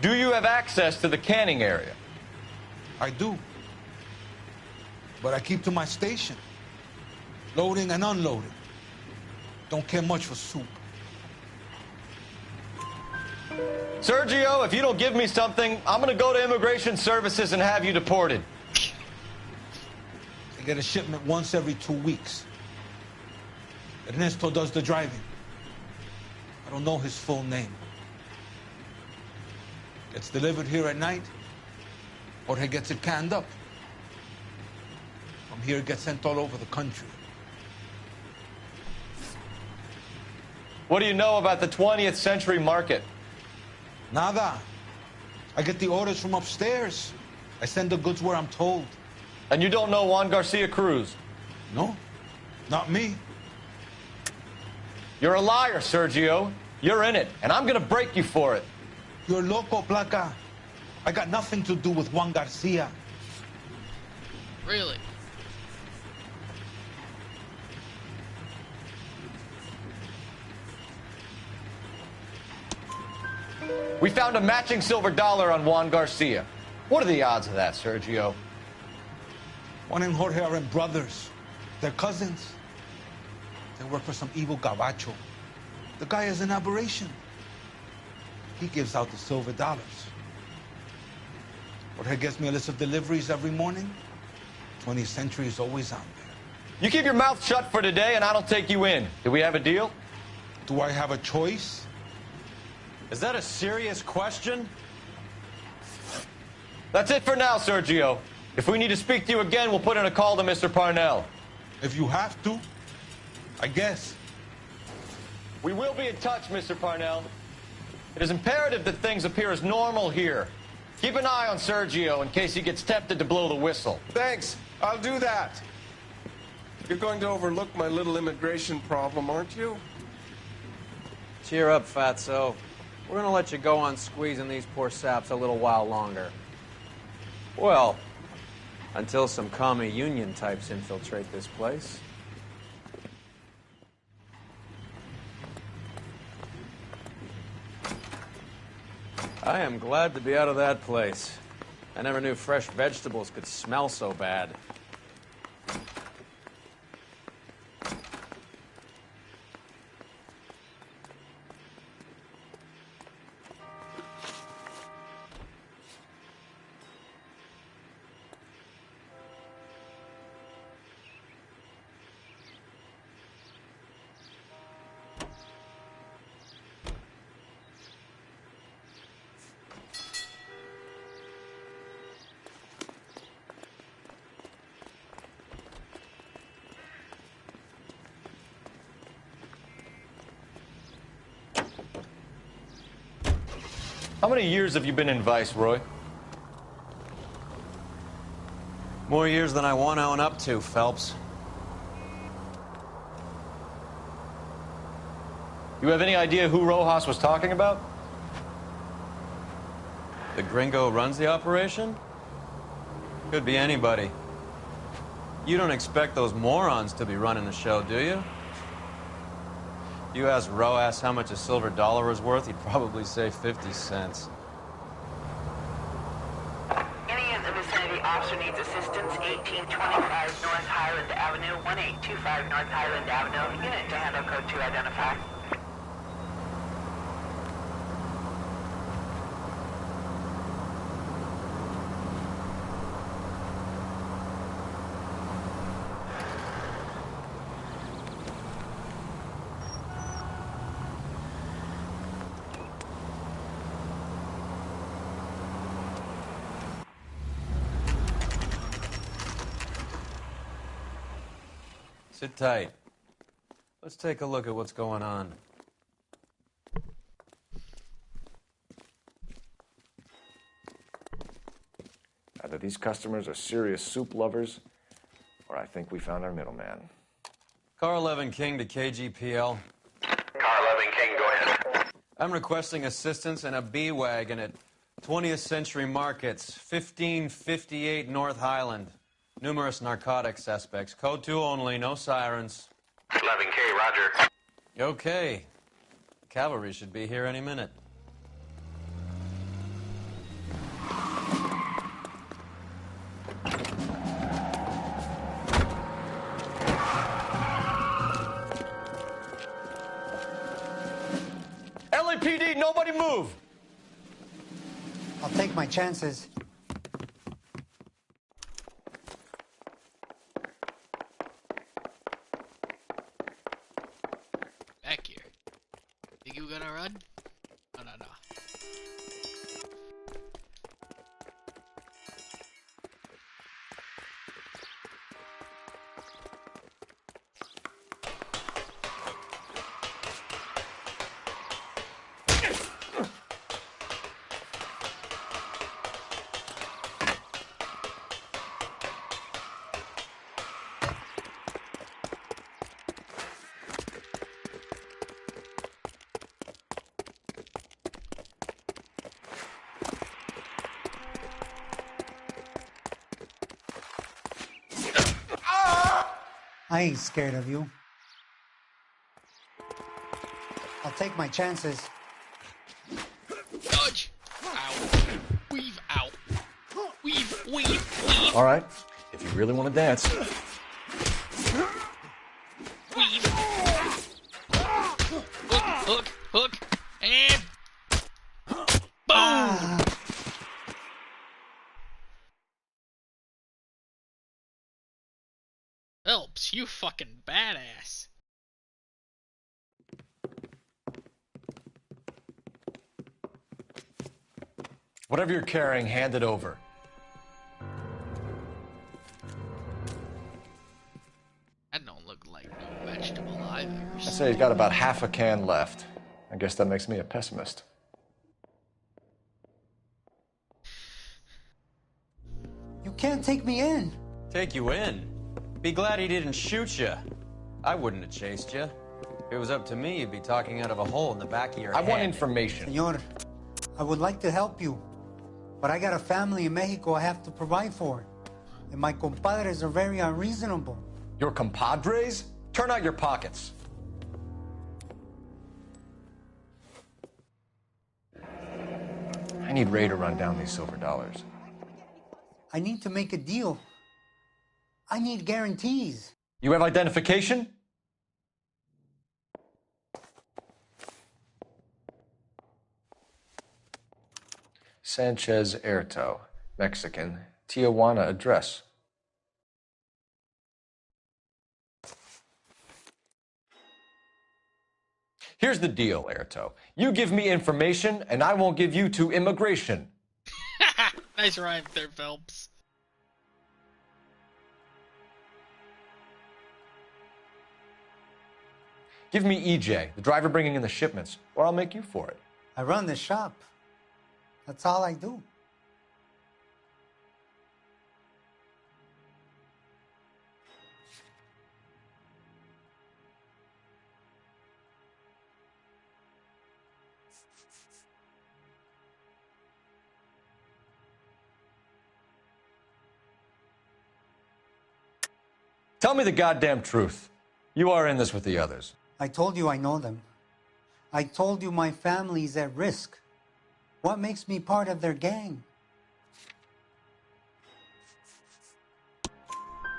Speaker 4: Do you have access to the canning area?
Speaker 6: I do. But I keep to my station. Loading and unloading. Don't care much for soup.
Speaker 4: Sergio, if you don't give me something, I'm gonna go to Immigration Services and have you deported.
Speaker 6: I get a shipment once every 2 weeks. Ernesto does the driving. I don't know his full name. Gets delivered here at night, or he gets it canned up. From here, it gets sent all over the country.
Speaker 3: What do you know about the 20th century market?
Speaker 6: Nada. I get the orders from upstairs. I send the goods where I'm told.
Speaker 3: And you don't know Juan Garcia Cruz?
Speaker 6: No, not me.
Speaker 3: You're a liar, Sergio. You're in it, and I'm gonna break you for it.
Speaker 6: You're loco, Placa. I got nothing to do with Juan Garcia.
Speaker 1: Really?
Speaker 3: We found a matching silver dollar on Juan Garcia. What are the odds of that, Sergio?
Speaker 6: Juan and Jorge aren't brothers. They're cousins. They work for some evil gabacho. The guy is an aberration. He gives out the silver dollars. Jorge gets me a list of deliveries every morning. 20th Century is always on there.
Speaker 3: You keep your mouth shut for today, and I don't take you in. Do we have a deal?
Speaker 6: Do I have a choice?
Speaker 3: Is that a serious question? That's it for now, Sergio. If we need to speak to you again, we'll put in a call to Mr. Parnell.
Speaker 6: If you have to, I guess.
Speaker 3: We will be in touch, Mr. Parnell. It is imperative that things appear as normal here. Keep an eye on Sergio in case he gets tempted to blow the whistle.
Speaker 8: Thanks. I'll do that. You're going to overlook my little immigration problem, aren't you?
Speaker 20: Cheer up, Fatso. We're gonna let you go on squeezing these poor saps a little while longer. Well, until some commie union types infiltrate this place. I am glad to be out of that place. I never knew fresh vegetables could smell so bad.
Speaker 3: How many years have you been in Vice, Roy?
Speaker 20: More years than I want to own up to, Phelps.
Speaker 3: You have any idea who Rojas was talking about?
Speaker 20: The gringo runs the operation? Could be anybody. You don't expect those morons to be running the show, do you? You ask Rojas how much a silver dollar is worth, he'd probably say 50 cents.
Speaker 14: Any in the vicinity officer needs assistance, 1825 North Highland Avenue, 1825 North Highland Avenue. Unit to handle code 2 identify.
Speaker 20: Sit tight. Let's take a look at what's going on.
Speaker 7: Either these customers are serious soup lovers, or I think we found our middleman.
Speaker 20: Car 11 King to KGPL.
Speaker 10: Car 11 King, go ahead.
Speaker 20: I'm requesting assistance in a B-Wagon at 20th Century Markets, 1558 North Highland. Numerous narcotic suspects. Code 2 only, no sirens.
Speaker 10: 11K, roger.
Speaker 20: Okay. Cavalry should be here any minute.
Speaker 3: LAPD, nobody move!
Speaker 16: I'll take my chances.
Speaker 1: Back here. Think you gonna run? No, no, no.
Speaker 16: I ain't scared of you. I'll take my chances.
Speaker 1: Dodge! Ow. Weave out. Weave.
Speaker 4: All right, if you really want to dance.
Speaker 1: Weave. Hook. And... boom! Phelps, you fucking badass.
Speaker 4: Whatever you're carrying, hand it over.
Speaker 1: That don't look like no vegetable I've ever
Speaker 4: I
Speaker 1: seen.
Speaker 4: say he's got about half a can left. I guess that makes me a pessimist.
Speaker 16: You can't take me in.
Speaker 20: Take you in? Be glad he didn't shoot you. I wouldn't have chased you. If it was up to me, you'd be talking out of a hole in the back of your head.
Speaker 4: I want information.
Speaker 16: Senor, I would like to help you, but I got a family in Mexico I have to provide for. And my compadres are very unreasonable.
Speaker 4: Your compadres? Turn out your pockets. I need Ray to run down these silver dollars.
Speaker 16: I need to make a deal. I need guarantees.
Speaker 4: You have identification? Sanchez Erto, Mexican, Tijuana address. Here's the deal, Erto. You give me information, and I won't give you to immigration.
Speaker 1: Nice rhyme there, Phelps.
Speaker 4: Give me EJ, the driver bringing in the shipments, or I'll make you for it.
Speaker 16: I run the shop. That's all I do.
Speaker 4: Tell me the goddamn truth. You are in this with the others.
Speaker 16: I told you I know them. I told you my family's at risk. What makes me part of their gang?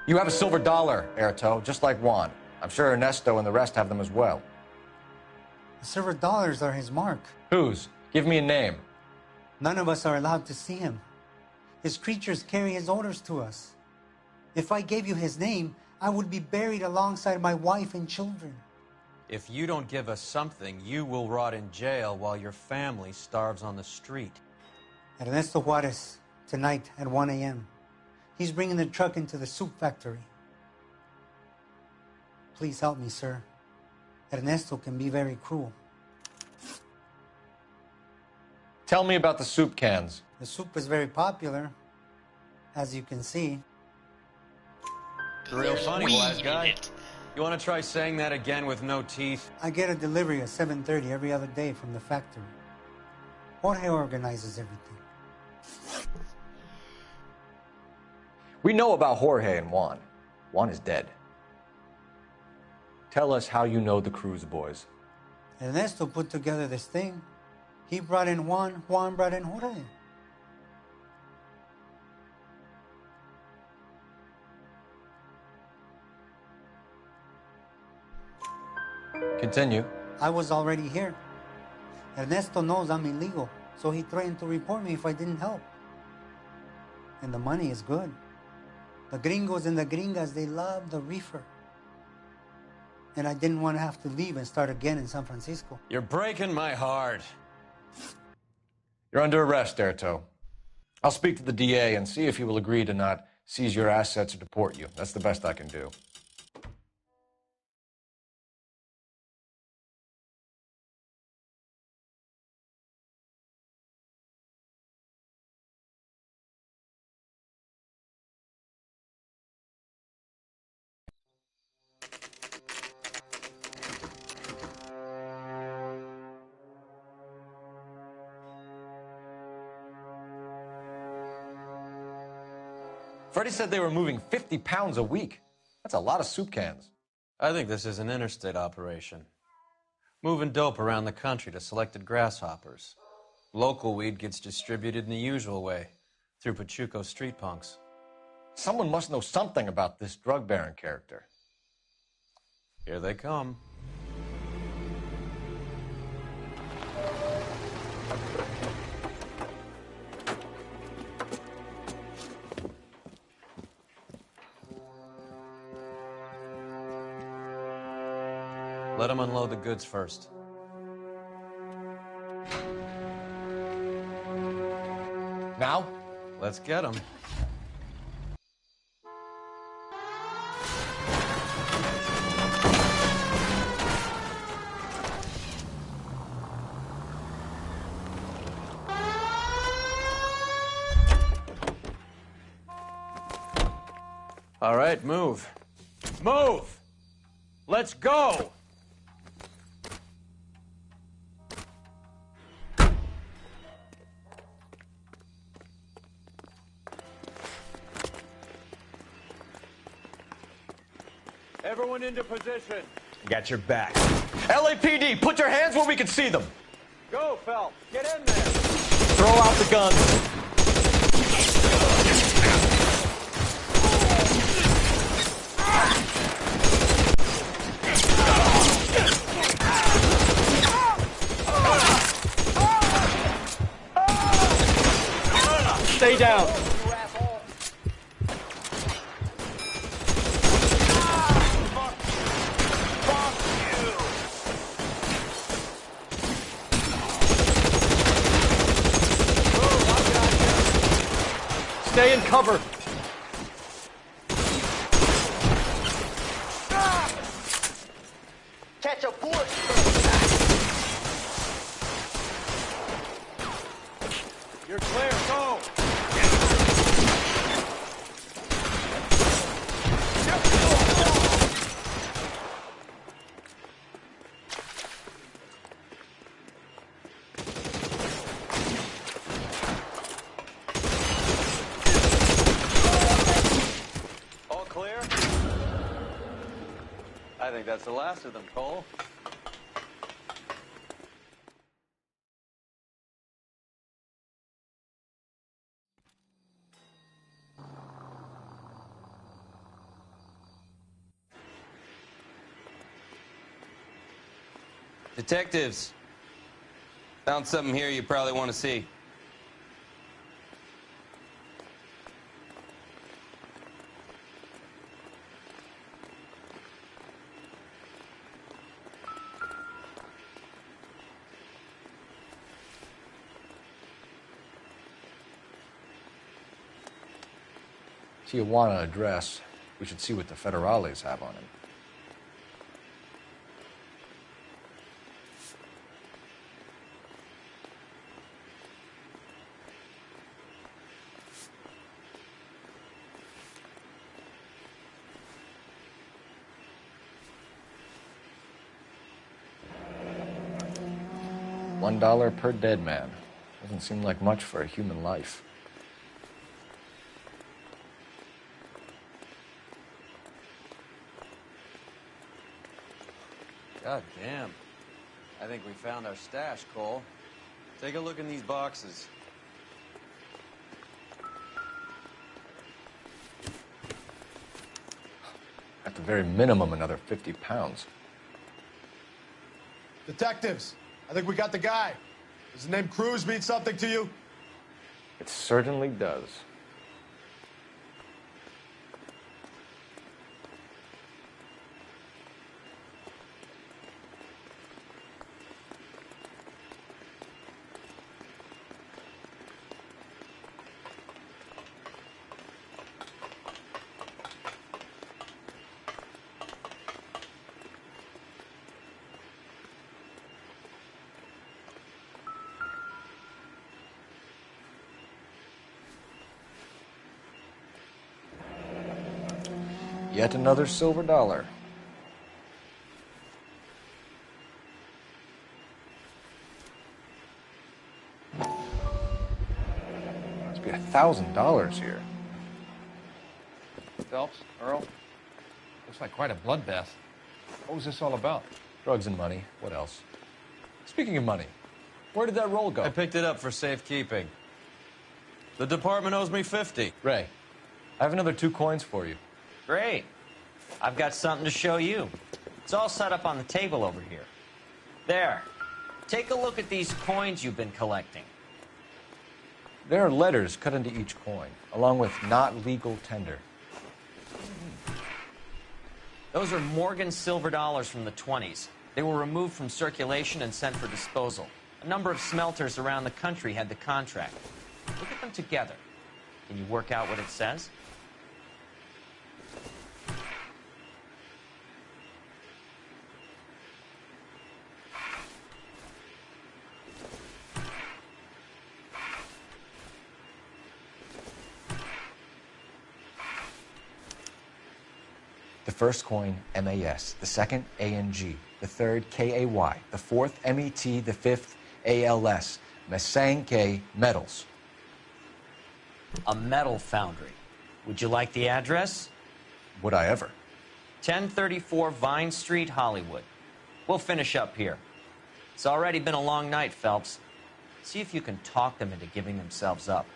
Speaker 4: You have a silver dollar, Erto, just like Juan. I'm sure Ernesto and the rest have them as well.
Speaker 16: The silver dollars are his mark.
Speaker 4: Whose? Give me a name.
Speaker 16: None of us are allowed to see him. His creatures carry his orders to us. If I gave you his name, I would be buried alongside my wife and children.
Speaker 20: If you don't give us something, you will rot in jail while your family starves on the street.
Speaker 16: Ernesto Juarez, tonight at 1 a.m. He's bringing the truck into the soup factory. Please help me, sir. Ernesto can be very cruel.
Speaker 4: Tell me about the soup cans.
Speaker 16: The soup is very popular, as you can see.
Speaker 20: Real funny, wise guy. You want to try saying that again with no teeth?
Speaker 16: I get a delivery at 7:30 every other day from the factory. Jorge organizes everything.
Speaker 4: We know about Jorge and Juan. Juan is dead. Tell us how you know the Cruz boys.
Speaker 16: Ernesto put together this thing. He brought in Juan, Juan brought in Jorge.
Speaker 4: Continue.
Speaker 16: I was already here. Ernesto knows I'm illegal, so he threatened to report me if I didn't help. And the money is good. The gringos and the gringas, they love the reefer. And I didn't want to have to leave and start again in San Francisco.
Speaker 20: You're breaking my heart.
Speaker 4: You're under arrest, Erto. I'll speak to the DA and see if he will agree to not seize your assets or deport you. That's the best I can do. Freddie said they were moving 50 pounds a week. That's a lot of soup cans.
Speaker 20: I think this is an interstate operation. Moving dope around the country to selected grasshoppers. Local weed gets distributed in the usual way, through Pachuco street punks.
Speaker 4: Someone must know something about this drug baron character.
Speaker 20: Here they come. Let them unload the goods first.
Speaker 4: Now?
Speaker 20: Let's get them. All right, move. Move! Let's go! Everyone into position.
Speaker 4: Got your back. LAPD, put your hands where we can see them.
Speaker 20: Go, Phelps. Get in there.
Speaker 4: Throw out the guns. Stay down. Stay in cover.
Speaker 9: Catch a bullet.
Speaker 20: You're clear. Go. I think that's the last of them, Cole.
Speaker 15: Detectives, found something here you probably want to see.
Speaker 4: Tijuana address. We should see what the federales have on him. $1 per dead man. Doesn't seem like much for a human life.
Speaker 20: God damn. I think we found our stash, Cole. Take a look in these boxes.
Speaker 4: At the very minimum, another 50 pounds.
Speaker 17: Detectives, I think we got the guy. Does the name Cruz mean something to you?
Speaker 4: It certainly does. Yet another silver dollar. Must be $1,000 here.
Speaker 20: Phelps, Earl,
Speaker 4: Looks like quite a bloodbath. What was this all about? Drugs and money. What else? Speaking of money, where did that roll go?
Speaker 20: I picked it up for safekeeping. The department owes me 50.
Speaker 4: Ray, I have another 2 coins for you.
Speaker 2: Great. I've got something to show you. It's all set up on the table over here. There. Take a look at these coins you've been collecting.
Speaker 4: There are letters cut into each coin, along with not legal tender.
Speaker 2: Those are Morgan silver dollars from the 20s. They were removed from circulation and sent for disposal. A number of smelters around the country had the contract. Look at them together. Can you work out what it says?
Speaker 4: The first coin, MAS. The second, ANG. The third, KAY. The fourth, MET. The fifth, ALS. Masanke Metals.
Speaker 2: A metal foundry. Would you like the address?
Speaker 4: Would I ever?
Speaker 2: 1034 Vine Street, Hollywood. We'll finish up here. It's already been a long night, Phelps. See if you can talk them into giving themselves up.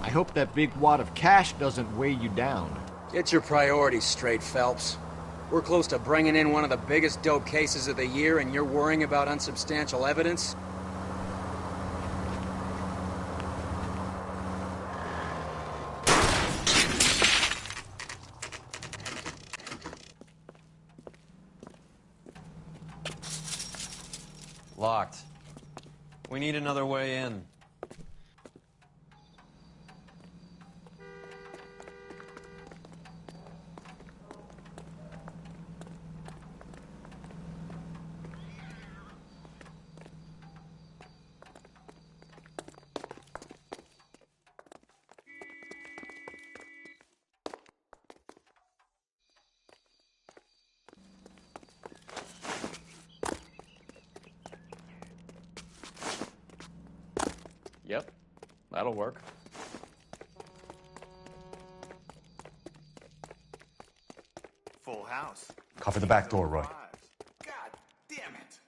Speaker 11: I hope that big wad of cash doesn't weigh you down.
Speaker 13: Get your priorities straight, Phelps. We're close to bringing in one of the biggest dope cases of the year, and you're worrying about unsubstantial evidence?
Speaker 20: Locked. We need another way in. Yep, that'll work.
Speaker 12: Full house.
Speaker 4: Cover the back door, Roy.
Speaker 12: God damn it.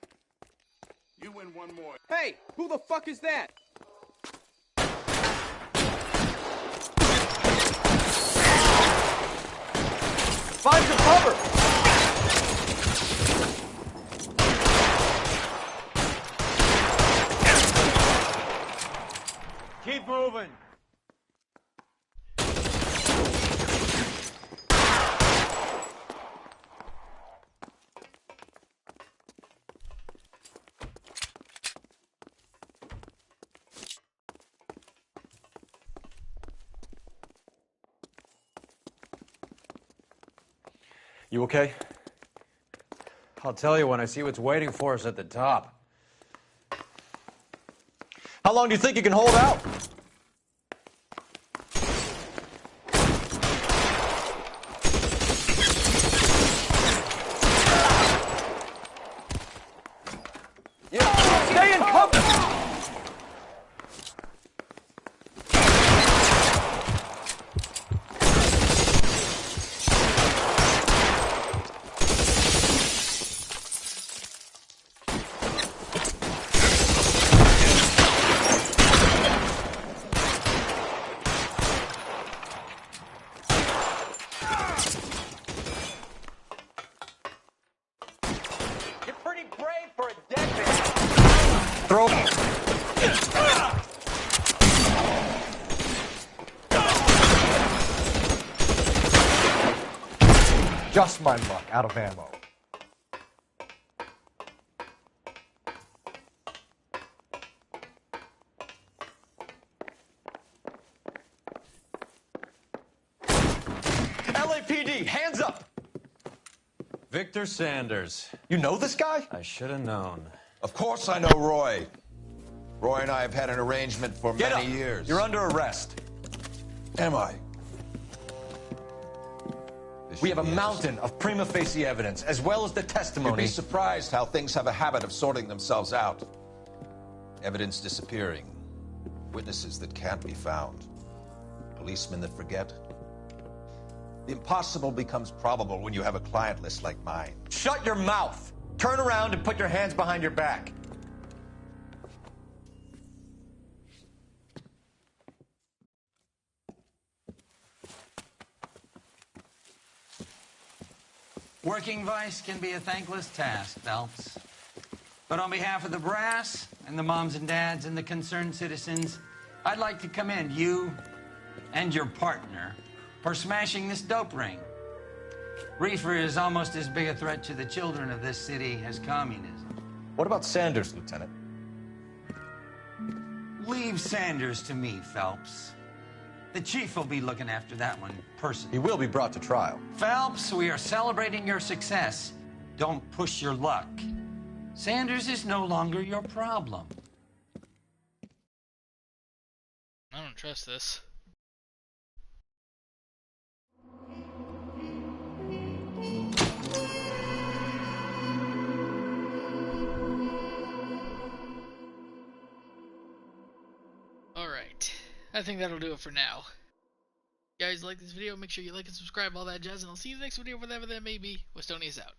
Speaker 12: You win one more.
Speaker 13: Hey, who the fuck is that?
Speaker 11: Find some cover!
Speaker 20: Keep moving.
Speaker 4: You okay?
Speaker 20: I'll tell you when I see what's waiting for us at the top.
Speaker 11: How long do you think you can hold out? Stay in cover!
Speaker 4: just my luck, out of ammo.
Speaker 3: LAPD, hands up! Victor Sanders.
Speaker 4: You know this guy?
Speaker 3: I should have known.
Speaker 18: Of course I know Roy. Roy and I have had an arrangement for many years.
Speaker 4: You're under arrest.
Speaker 18: Am I?
Speaker 4: We have a mountain of prima facie evidence, as well as the testimony.
Speaker 18: You'd be surprised how things have a habit of sorting themselves out. Evidence disappearing. Witnesses that can't be found. Policemen that forget. The impossible becomes probable when you have a client list like mine.
Speaker 4: Shut your mouth! Turn around and put your hands behind your back.
Speaker 2: Working vice can be a thankless task, Phelps. But on behalf of the brass and the moms and dads and the concerned citizens, I'd like to commend you and your partner for smashing this dope ring. Reefer is almost as big a threat to the children of this city as communism.
Speaker 4: What about Sanders, Lieutenant?
Speaker 2: Leave Sanders to me, Phelps. The chief will be looking after that one personally.
Speaker 4: He will be brought to trial.
Speaker 2: Phelps, we are celebrating your success. Don't push your luck. Sanders is no longer your problem.
Speaker 1: I don't trust this. Alright, I think that'll do it for now. If you guys like this video, make sure you like and subscribe, all that jazz, and I'll see you in the next video, whatever that may be. Westonia's out.